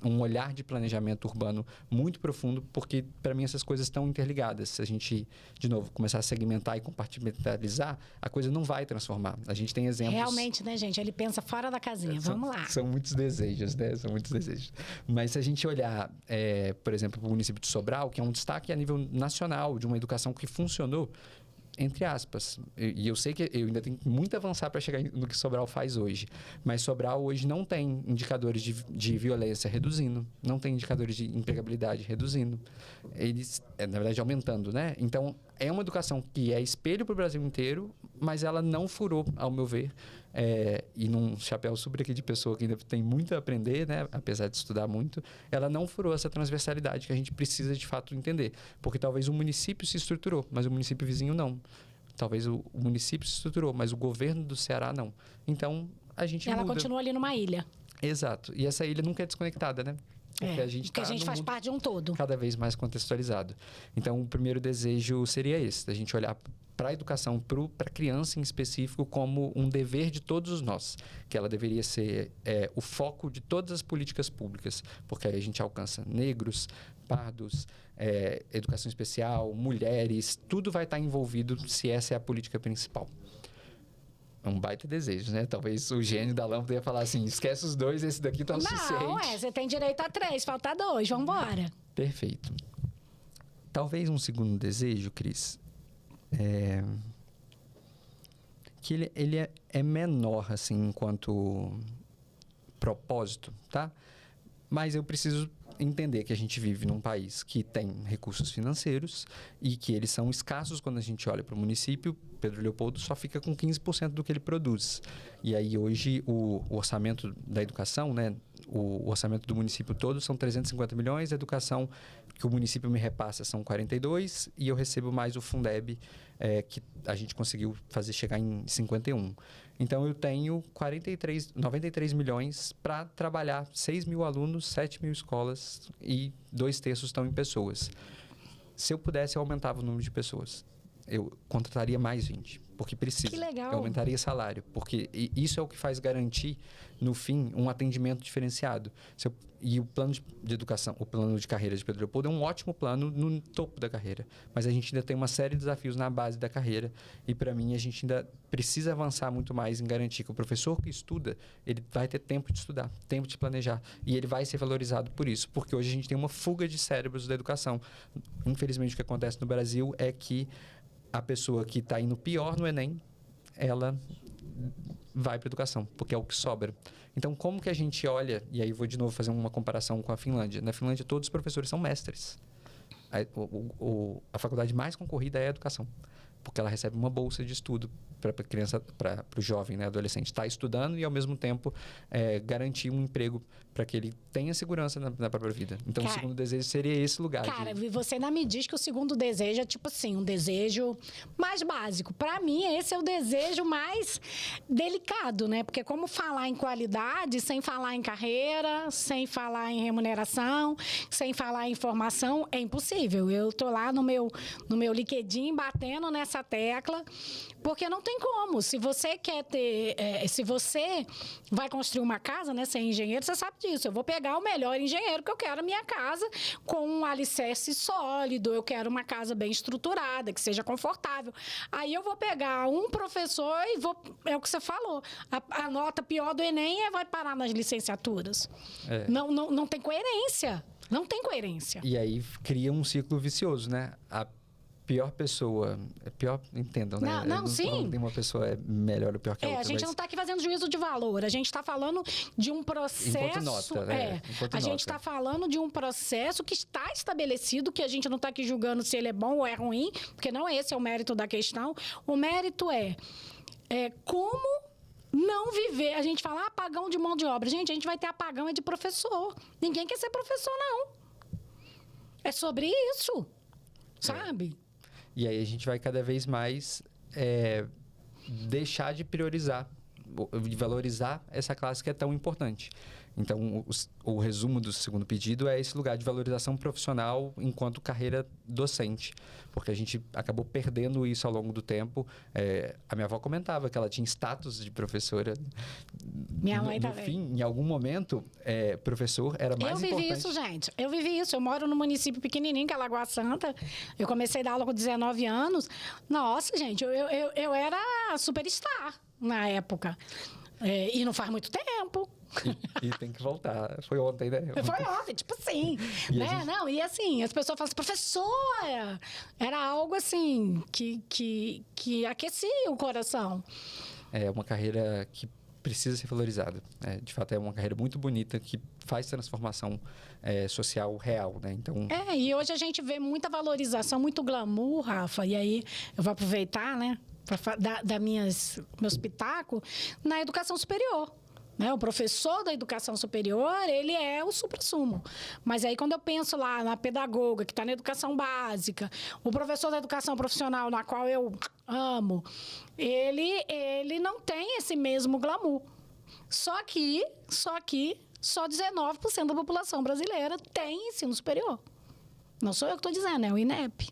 um olhar de planejamento urbano muito profundo, porque, para mim, essas coisas estão interligadas. Se a gente, de novo, começar a segmentar e compartimentalizar, a coisa não vai transformar. A gente tem exemplos... Realmente, né, gente? Ele pensa fora da casinha. Vamos lá. São muitos desejos, né? São muitos desejos. Mas se a gente olhar, por exemplo, para o município de Sobral, que é um destaque a nível nacional de uma educação que funcionou, entre aspas. E eu sei que eu ainda tenho muito a avançar para chegar no que Sobral faz hoje. Mas Sobral hoje não tem indicadores de violência reduzindo, não tem indicadores de empregabilidade reduzindo. Eles, na verdade, aumentando, né? Então, é uma educação que é espelho para o Brasil inteiro, mas ela não furou, ao meu ver. E num chapéu super aqui de pessoa que ainda tem muito a aprender, né? Apesar de estudar muito, ela não furou essa transversalidade que a gente precisa de fato entender. Porque talvez o município se estruturou, mas o município vizinho não. Talvez o município se estruturou, mas o governo do Ceará não. Então, a gente Ela muda. continua ali numa ilha. Exato. E essa ilha nunca é desconectada, né? Porque a gente faz parte de um todo. Cada vez mais contextualizado. Então, o primeiro desejo seria esse, da gente olhar para a educação, para a criança em específico, como um dever de todos nós, que ela deveria ser o foco de todas as políticas públicas, porque aí a gente alcança negros, pardos, educação especial, mulheres, tudo vai estar envolvido se essa é a política principal. É um baita desejo, né? Talvez o gênio da lâmpada ia falar assim, esquece os dois, esse daqui tá o suficiente. Não, você tem direito a 3, falta 2, vamos embora. Perfeito. Talvez um segundo desejo, Cris, que ele é menor, assim, enquanto propósito, tá? Mas eu preciso entender que a gente vive num país que tem recursos financeiros e que eles são escassos quando a gente olha para o município. Pedro Leopoldo só fica com 15% do que ele produz. E aí hoje o orçamento da educação, né, o orçamento do município todo são 350 milhões, a educação que o município me repassa são 42 e eu recebo mais o Fundeb, que a gente conseguiu fazer chegar em 51. Então, eu tenho 93 milhões para trabalhar 6 mil alunos, 7 mil escolas e 2/3 estão em pessoas. Se eu pudesse, eu aumentava o número de pessoas. Eu contrataria mais 20, porque precisa. Que legal. Eu aumentaria salário, porque isso é o que faz garantir, no fim, um atendimento diferenciado. E o plano de educação, o plano de carreira de Pedro Leopoldo é um ótimo plano no topo da carreira. Mas a gente ainda tem uma série de desafios na base da carreira. E, para mim, a gente ainda precisa avançar muito mais em garantir que o professor que estuda, ele vai ter tempo de estudar, tempo de planejar. E ele vai ser valorizado por isso. Porque hoje a gente tem uma fuga de cérebros da educação. Infelizmente, o que acontece no Brasil é que a pessoa que está indo pior no Enem, ela vai para a educação, porque é o que sobra. Então, como que a gente olha... E aí, vou de novo fazer uma comparação com a Finlândia. Na Finlândia, todos os professores são mestres. A faculdade mais concorrida é a educação, porque ela recebe uma bolsa de estudo para a criança, para o jovem, né, adolescente, estar estudando e, ao mesmo tempo, garantir um emprego para que ele tenha segurança na própria vida. Então, o segundo desejo seria esse lugar. Cara, você ainda me diz que o segundo desejo é, tipo assim, um desejo mais básico. Para mim, esse é o desejo mais delicado, né? Porque como falar em qualidade, sem falar em carreira, sem falar em remuneração, sem falar em formação, é impossível. Eu tô lá no meu LinkedIn batendo nessa tecla, porque não tem como. Se você quer ter... se você vai construir uma casa, né? Ser engenheiro, você sabe disso. Eu vou pegar o melhor engenheiro, que eu quero a minha casa com um alicerce sólido, eu quero uma casa bem estruturada, que seja confortável. Aí eu vou pegar um professor e vou... É o que você falou. A nota pior do Enem vai parar nas licenciaturas. Não tem coerência. Não tem coerência. E aí cria um ciclo vicioso, né? A pior pessoa... entendam, né? Não, sim. Nenhuma pessoa é melhor ou pior que a outra. A gente não está aqui fazendo juízo de valor. A gente está falando de um processo... Enquanto nota, né? A gente está falando de um processo que está estabelecido, que a gente não está aqui julgando se ele é bom ou é ruim, porque não esse é o mérito da questão. O mérito é como não viver... A gente fala apagão de mão de obra. Gente, a gente vai ter apagão de professor. Ninguém quer ser professor, não. É sobre isso, sabe? E aí a gente vai cada vez mais deixar de priorizar de valorizar essa classe que é tão importante. Então, o resumo do segundo pedido é esse lugar de valorização profissional enquanto carreira docente, porque a gente acabou perdendo isso ao longo do tempo. A minha avó comentava que ela tinha status de professora. Minha mãe no fim, em algum momento, professor era mais importante. Eu vivi isso, gente. Eu vivi isso. Eu moro num município pequenininho, que é Lagoa Santa. Eu comecei a dar aula com 19 anos. Nossa, gente, eu era superstar na época. E não faz muito tempo. E tem que voltar. Foi ontem, né? Foi ontem, tipo assim. Né? Gente... Não, e assim, as pessoas falam assim, professora! Era algo assim que aquecia o coração. É uma carreira que precisa ser valorizada. De fato, é uma carreira muito bonita que faz transformação social real, né? Então... e hoje a gente vê muita valorização, muito glamour, Rafa. E aí, eu vou aproveitar, né? Para dar meus pitacos na educação superior. O professor da educação superior, ele é o suprassumo. Mas aí, quando eu penso lá na pedagoga, que está na educação básica, o professor da educação profissional, na qual eu amo, ele não tem esse mesmo glamour. Só que só 19% da população brasileira tem ensino superior. Não sou eu que estou dizendo, é o INEP.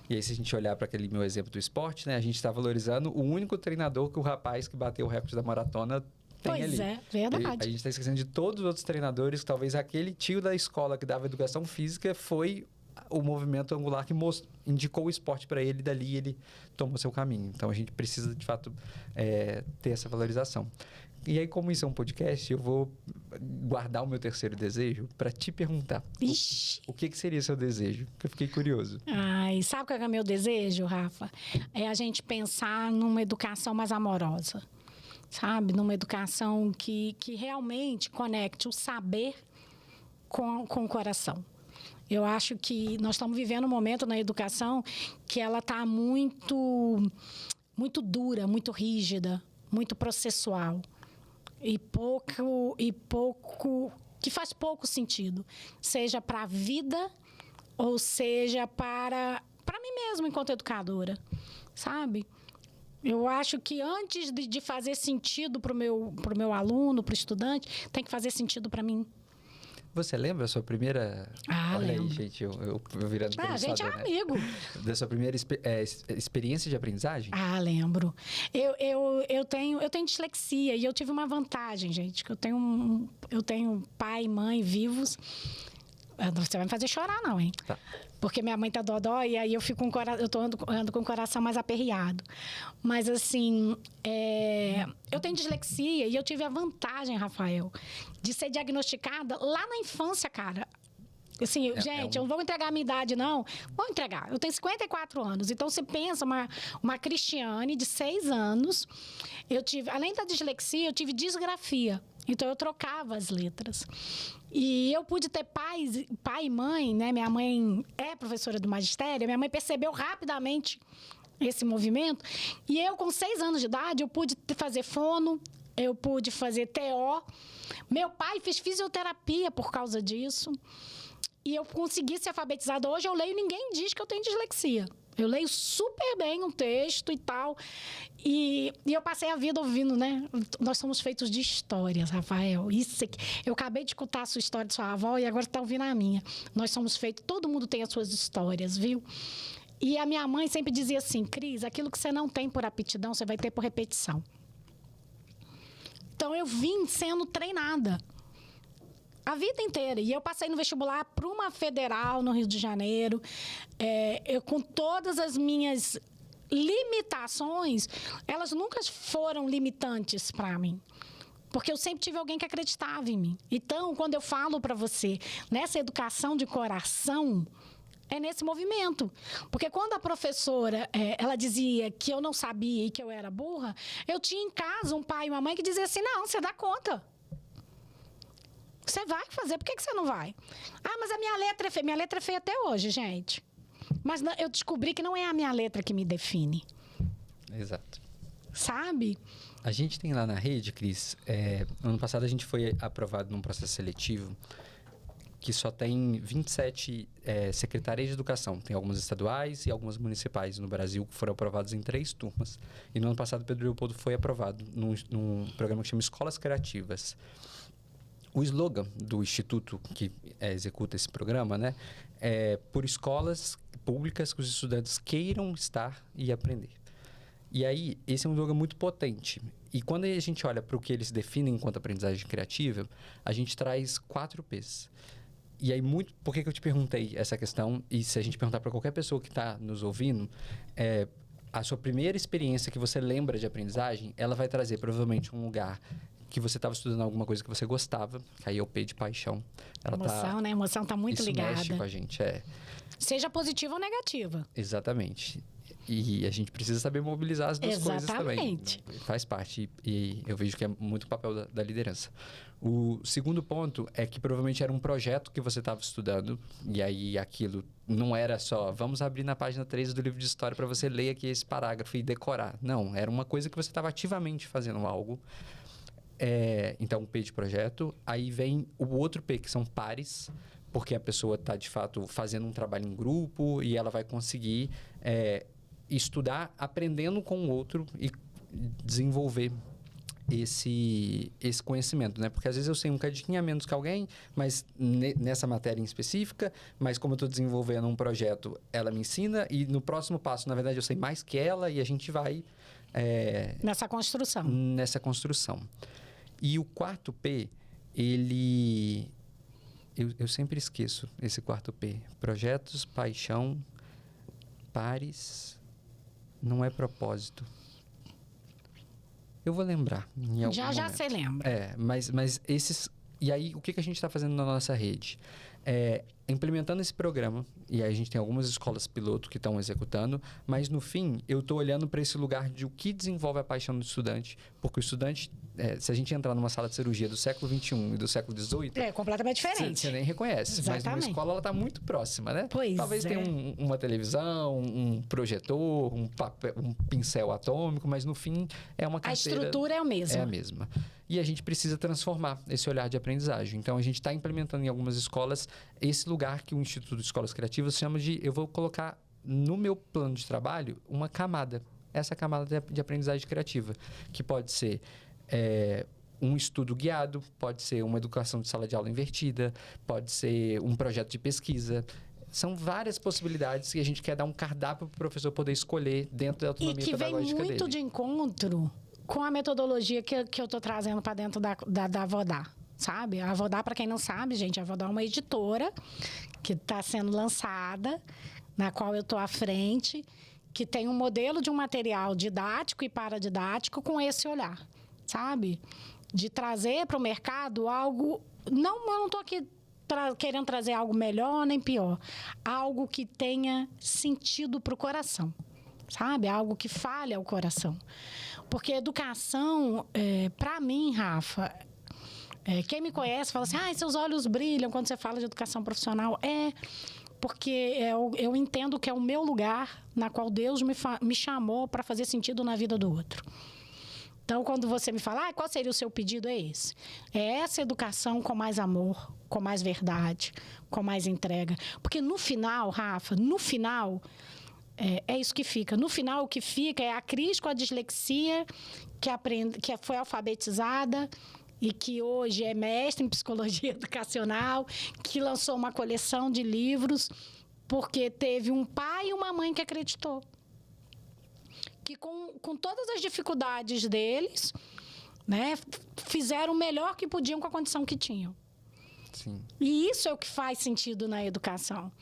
E aí, se a gente olhar para aquele meu exemplo do esporte, né, a gente está valorizando o único treinador que o rapaz que bateu o recorde da maratona tem ali. Pois é, verdade. A gente está esquecendo de todos os outros treinadores, que talvez aquele tio da escola que dava educação física foi o movimento angular que indicou o esporte para ele, e dali ele tomou seu caminho. Então, a gente precisa, de fato, ter essa valorização. E aí, como isso é um podcast, eu vou guardar o meu terceiro desejo para te perguntar. O que seria seu desejo? Porque eu fiquei curioso. Ai, sabe qual é o meu desejo, Rafa? É a gente pensar numa educação mais amorosa. Sabe? Numa educação que realmente conecte o saber com o coração. Eu acho que nós estamos vivendo um momento na educação que ela está muito dura, muito rígida, muito processual. E pouco que faz pouco sentido, seja para a vida ou seja para mim mesma enquanto educadora, sabe? Eu acho que antes de fazer sentido para o meu aluno, para o estudante, tem que fazer sentido para mim. Você lembra a sua primeira... Olha lembro. aí, gente, eu virando a gente é amigo. Da sua primeira experiência de aprendizagem? Lembro. Eu tenho dislexia e eu tive uma vantagem, gente, que eu tenho pai e mãe vivos. Você vai me fazer chorar, não, hein? Tá. Porque minha mãe tá dodó e aí eu ando com o coração mais aperreado. Mas, assim, eu tenho dislexia e eu tive a vantagem, Rafael, de ser diagnosticada lá na infância, cara. Assim, gente, eu não vou entregar a minha idade, não. Vou entregar. Eu tenho 54 anos. Então, você pensa, uma Cristiane de 6 anos, além da dislexia, eu tive disgrafia. Então, eu trocava as letras. E eu pude ter pai e mãe, né? Minha mãe é professora do magistério. Minha mãe percebeu rapidamente esse movimento. E eu, com 6 anos de idade, eu pude fazer fono, eu pude fazer TO. Meu pai fez fisioterapia por causa disso. E eu consegui ser alfabetizada. Hoje eu leio e ninguém diz que eu tenho dislexia. Eu leio super bem um texto e tal. E eu passei a vida ouvindo, né? Nós somos feitos de histórias, Rafael. Isso aqui. Eu acabei de escutar a sua história de sua avó e agora está ouvindo a minha. Nós somos feitos... Todo mundo tem as suas histórias, viu? E a minha mãe sempre dizia assim, Cris, aquilo que você não tem por aptidão, você vai ter por repetição. Então, eu vim sendo treinada a vida inteira. E eu passei no vestibular para uma federal no Rio de Janeiro. Eu, com todas as minhas limitações, elas nunca foram limitantes para mim. Porque eu sempre tive alguém que acreditava em mim. Então, quando eu falo para você, nessa educação de coração, é nesse movimento. Porque quando a professora, ela dizia que eu não sabia e que eu era burra, eu tinha em casa um pai e uma mãe que dizia assim, não, você dá conta. Você vai fazer, por que você não vai? Mas a minha letra é feia. Minha letra é feia até hoje, gente. Mas eu descobri que não é a minha letra que me define. Exato. Sabe? A gente tem lá na rede, Cris, ano passado a gente foi aprovado num processo seletivo que só tem 27 secretarias de educação. Tem algumas estaduais e algumas municipais no Brasil que foram aprovadas em 3 turmas. E no ano passado, Pedro Leopoldo foi aprovado num programa que chama Escolas Criativas. O slogan do instituto que executa esse programa, né, é por escolas públicas que os estudantes queiram estar e aprender. E aí, esse é um slogan muito potente. E quando a gente olha para o que eles definem enquanto aprendizagem criativa, a gente traz 4 P's. E aí, por que eu te perguntei essa questão? E se a gente perguntar para qualquer pessoa que está nos ouvindo, a sua primeira experiência que você lembra de aprendizagem, ela vai trazer provavelmente um lugar que você estava estudando alguma coisa que você gostava, que aí é o P de paixão. Emoção, né? A emoção está muito ligada. Isso mexe com a gente, Seja positiva ou negativa. Exatamente. E a gente precisa saber mobilizar as duas coisas também. Exatamente. Faz parte. E eu vejo que é muito o papel da liderança. O segundo ponto é que provavelmente era um projeto que você estava estudando. E aí aquilo não era só, vamos abrir na página 3 do livro de história para você ler aqui esse parágrafo e decorar. Não, era uma coisa que você estava ativamente fazendo algo. Então, o P de projeto. Aí vem o outro P, que são pares. Porque a pessoa está, de fato, fazendo um trabalho em grupo e ela vai conseguir estudar aprendendo com o outro e desenvolver esse conhecimento, né? Porque às vezes eu sei um cadinho a menos que alguém, mas nessa matéria em específica, mas como eu estou desenvolvendo um projeto, ela me ensina e no próximo passo, na verdade, eu sei mais que ela e a gente vai... Nessa construção. Nessa construção. E o quarto P, ele... Eu sempre esqueço esse quarto P. Projetos, paixão, pares... Não é propósito. Eu vou lembrar em algum momento. Já você lembra. Mas esses... E aí, o que a gente está fazendo na nossa rede? Implementando esse programa, e aí a gente tem algumas escolas piloto que estão executando, mas no fim, eu estou olhando para esse lugar de o que desenvolve a paixão do estudante, porque o estudante, se a gente entrar numa sala de cirurgia do século XXI e do século XVIII... É completamente diferente. Você nem reconhece. Exatamente. Mas numa escola, ela está muito próxima, né? Pois Talvez tenha uma televisão, um projetor, um pincel atômico, mas no fim, é uma carteira... A estrutura é a mesma. É a mesma. E a gente precisa transformar esse olhar de aprendizagem. Então, a gente está implementando em algumas escolas esse lugar que o Instituto de Escolas Criativas chama de... Eu vou colocar no meu plano de trabalho uma camada. Essa camada de aprendizagem criativa. Que pode ser um estudo guiado, pode ser uma educação de sala de aula invertida, pode ser um projeto de pesquisa. São várias possibilidades que a gente quer dar um cardápio para o professor poder escolher dentro da autonomia pedagógica dele. E que vem muito de encontro com a metodologia que eu estou trazendo para dentro da Avodá, sabe? A Avodá, para quem não sabe, gente, a Avodá é uma editora que está sendo lançada, na qual eu estou à frente, que tem um modelo de um material didático e paradidático com esse olhar, sabe? De trazer para o mercado algo... eu não estou aqui querendo trazer algo melhor nem pior. Algo que tenha sentido para o coração, sabe? Algo que fale ao coração. Porque educação, para mim, Rafa, quem me conhece fala assim, seus olhos brilham quando você fala de educação profissional. Porque eu entendo que é o meu lugar na qual Deus me chamou para fazer sentido na vida do outro. Então, quando você me fala, qual seria o seu pedido? É esse. É essa educação com mais amor, com mais verdade, com mais entrega. Porque no final, Rafa, é isso que fica. No final, o que fica é a Cris com a dislexia, que foi alfabetizada e que hoje é mestre em psicologia educacional, que lançou uma coleção de livros porque teve um pai e uma mãe que acreditou. Que com todas as dificuldades deles, né, fizeram o melhor que podiam com a condição que tinham. Sim. E isso é o que faz sentido na educação.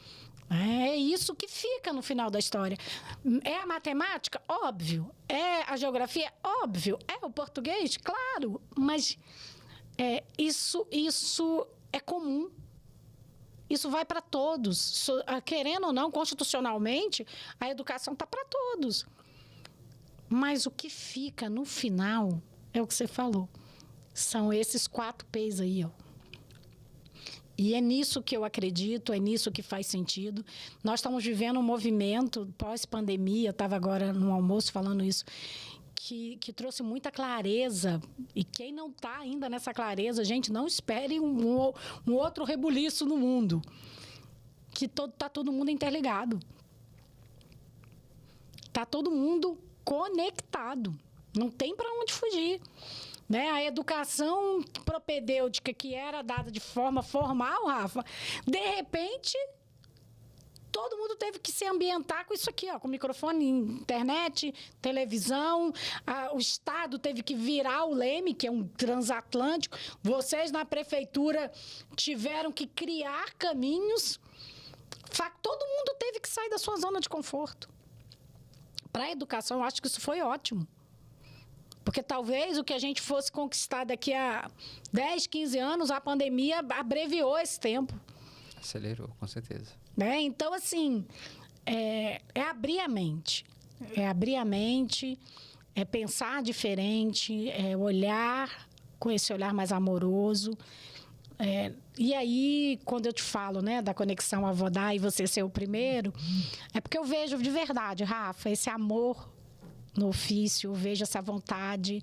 É isso que fica no final da história. É a matemática? Óbvio. É a geografia? Óbvio. É o português? Claro. Mas isso é comum. Isso vai para todos. Querendo ou não, constitucionalmente, a educação está para todos. Mas o que fica no final é o que você falou. São esses 4 P's aí, ó. E é nisso que eu acredito, é nisso que faz sentido. Nós estamos vivendo um movimento pós-pandemia, eu estava agora no almoço falando isso, que trouxe muita clareza. E quem não está ainda nessa clareza, gente, não espere um outro rebuliço no mundo. Que tá todo mundo interligado. Tá todo mundo conectado. Não tem para onde fugir. Né? A educação propedêutica que era dada de forma formal, Rafa, de repente, todo mundo teve que se ambientar com isso aqui, ó, com microfone, internet, televisão. O Estado teve que virar o leme, que é um transatlântico. Vocês, na prefeitura, tiveram que criar caminhos. Todo mundo teve que sair da sua zona de conforto. Para a educação, eu acho que isso foi ótimo. Porque talvez o que a gente fosse conquistar daqui a 10, 15 anos, a pandemia abreviou esse tempo. Acelerou, com certeza. Né? Então, assim, é abrir a mente. É abrir a mente, é pensar diferente, é olhar com esse olhar mais amoroso. E aí, quando eu te falo, né, da conexão Avodá e você ser o primeiro, é porque eu vejo de verdade, Rafa, esse amor no ofício, eu vejo essa vontade,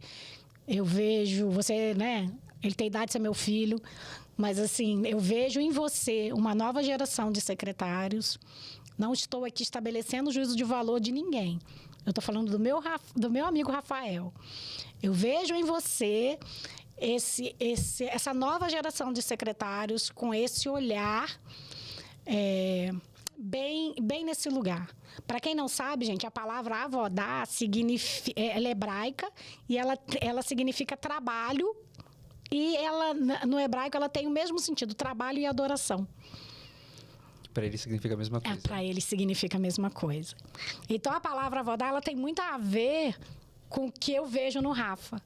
eu vejo você, né? Ele tem idade de ser meu filho, mas assim, eu vejo em você uma nova geração de secretários. Não estou aqui estabelecendo juízo de valor de ninguém. Eu estou falando do meu amigo Rafael. Eu vejo em você essa nova geração de secretários com esse olhar bem nesse lugar. Para quem não sabe, gente, a palavra avodá ela é hebraica e ela significa trabalho, e ela, no hebraico, ela tem o mesmo sentido, trabalho e adoração. Para ele significa a mesma coisa. Para ele significa a mesma coisa. Então, a palavra avodá, ela tem muito a ver com o que eu vejo no Rafa.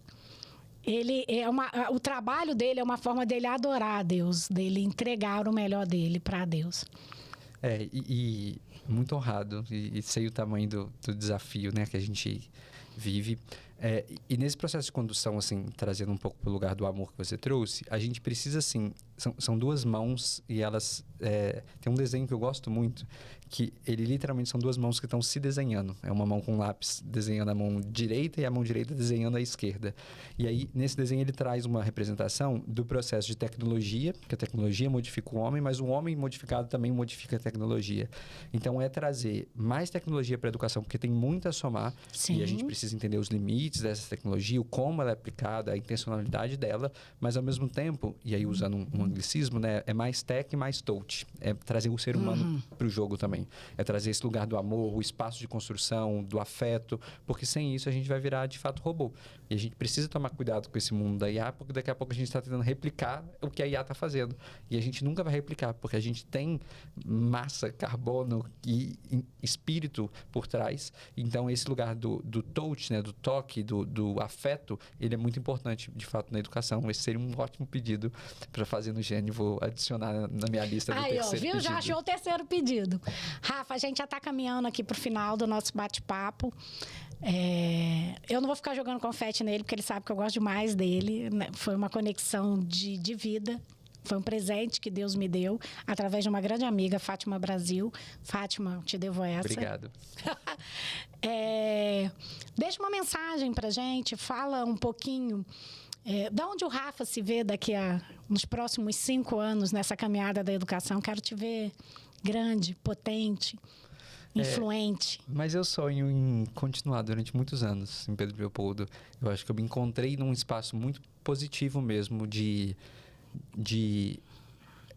O trabalho dele é uma forma dele adorar a Deus, dele entregar o melhor dele para Deus. E muito honrado e sei o tamanho do desafio, né, que a gente vive. E nesse processo de condução, assim, trazendo um pouco para o lugar do amor que você trouxe, a gente precisa, assim, são duas mãos e elas... tem um desenho que eu gosto muito, que ele literalmente são duas mãos que estão se desenhando. É uma mão com lápis desenhando a mão direita e a mão direita desenhando a esquerda. E aí, nesse desenho, ele traz uma representação do processo de tecnologia, que a tecnologia modifica o homem, mas o homem modificado também modifica a tecnologia. Então, é trazer mais tecnologia para a educação, porque tem muito a somar. Sim. E a gente precisa entender os limites dessa tecnologia, o como ela é aplicada, a intencionalidade dela, mas ao mesmo tempo, e aí usando um anglicismo, né, é mais tech e mais touch. É trazer o ser humano para o jogo também. É trazer esse lugar do amor, o espaço de construção, do afeto, porque sem isso a gente vai virar, de fato, robô. E a gente precisa tomar cuidado com esse mundo da IA, porque daqui a pouco a gente está tentando replicar o que a IA está fazendo. E a gente nunca vai replicar, porque a gente tem massa, carbono e espírito por trás. Então, esse lugar do touch, né, do toque, do afeto, ele é muito importante, de fato, na educação. Esse seria um ótimo pedido para fazer no Gênio. Vou adicionar na minha lista do terceiro pedido. Viu? Já achou o terceiro pedido. Rafa, a gente já está caminhando aqui para o final do nosso bate-papo. Eu não vou ficar jogando confete nele, porque ele sabe que eu gosto demais dele. Né? Foi uma conexão de vida. Foi um presente que Deus me deu através de uma grande amiga, Fátima Brasil. Fátima, te devo essa. Obrigado. Deixa uma mensagem para a gente. Fala um pouquinho de onde o Rafa se vê nos próximos 5 anos nessa caminhada da educação. Quero te ver grande, potente, influente. Mas eu sonho em continuar durante muitos anos em Pedro Leopoldo. Eu acho que eu me encontrei num espaço muito positivo mesmo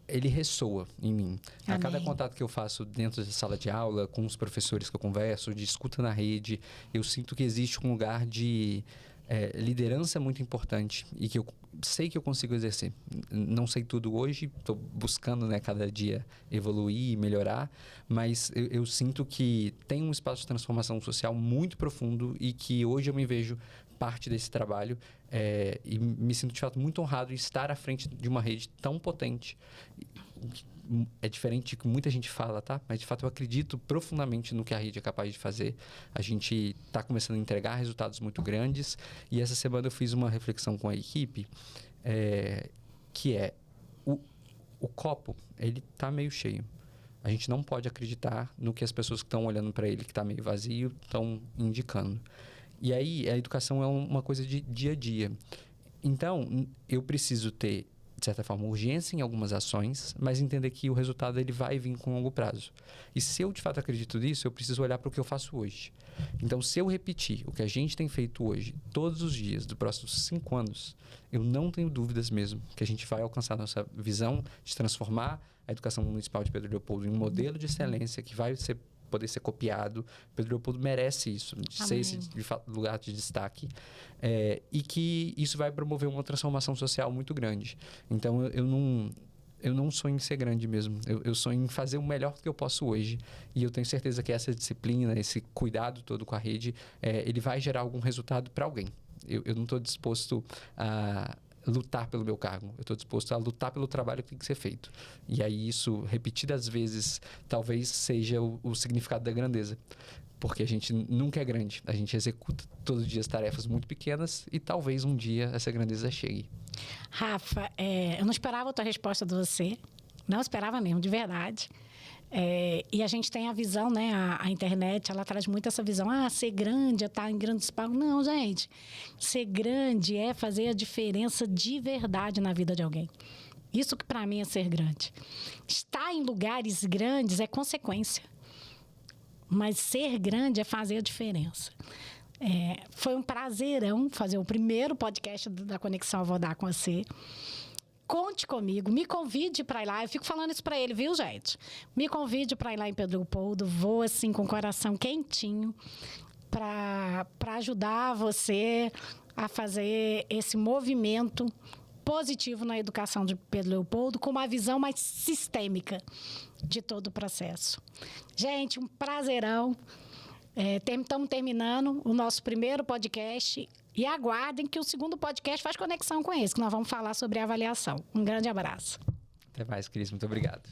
ele ressoa em mim. Amém. A cada contato que eu faço dentro da sala de aula, com os professores que eu converso, de escuta na rede, eu sinto que existe um lugar de liderança muito importante e que eu sei que eu consigo exercer. Não sei tudo hoje, estou buscando, né, cada dia evoluir e melhorar, mas eu sinto que tem um espaço de transformação social muito profundo e que hoje eu me vejo parte desse trabalho e me sinto, de fato, muito honrado em estar à frente de uma rede tão potente. É diferente do que muita gente fala, tá? Mas, de fato, eu acredito profundamente no que a rede é capaz de fazer. A gente está começando a entregar resultados muito grandes. E essa semana eu fiz uma reflexão com a equipe, que o copo, ele está meio cheio. A gente não pode acreditar no que as pessoas que estão olhando para ele, que está meio vazio, estão indicando. E aí, a educação é uma coisa de dia a dia. Então, eu preciso ter, de certa forma, urgência em algumas ações, mas entender que o resultado ele vai vir com longo prazo. E se eu, de fato, acredito nisso, eu preciso olhar para o que eu faço hoje. Então, se eu repetir o que a gente tem feito hoje, todos os dias, dos próximos 5 anos, eu não tenho dúvidas mesmo que a gente vai alcançar nossa visão de transformar a educação municipal de Pedro Leopoldo em um modelo de excelência que vai poder ser copiado. Pedro Leopoldo merece isso, de ser esse lugar de destaque. E que isso vai promover uma transformação social muito grande. Então, eu não sonho em ser grande mesmo. Eu sonho em fazer o melhor que eu posso hoje. E eu tenho certeza que essa disciplina, esse cuidado todo com a rede, ele vai gerar algum resultado para alguém. Eu não estou disposto a lutar pelo meu cargo. Eu estou disposto a lutar pelo trabalho que tem que ser feito. E aí isso, repetidas vezes, talvez seja o significado da grandeza. Porque a gente nunca é grande. A gente executa todos os dias tarefas muito pequenas e talvez um dia essa grandeza chegue. Rafa, eu não esperava a tua resposta de você. Não esperava mesmo, de verdade. E a gente tem a visão, né? A internet, ela traz muito essa visão. Ser grande é estar em grandes palcos. Não, gente. Ser grande é fazer a diferença de verdade na vida de alguém. Isso que para mim é ser grande. Estar em lugares grandes é consequência. Mas ser grande é fazer a diferença. Foi um prazerão fazer o primeiro podcast da Conexão Avodar com você. Conte comigo, me convide para ir lá. Eu fico falando isso para ele, viu, gente? Me convide para ir lá em Pedro Leopoldo. Vou, assim, com o coração quentinho para ajudar você a fazer esse movimento positivo na educação de Pedro Leopoldo, com uma visão mais sistêmica de todo o processo. Gente, um prazerão. Estamos terminando o nosso primeiro podcast e aguardem que o segundo podcast faz conexão com esse, que nós vamos falar sobre avaliação. Um grande abraço. Até mais, Cris. Muito obrigado.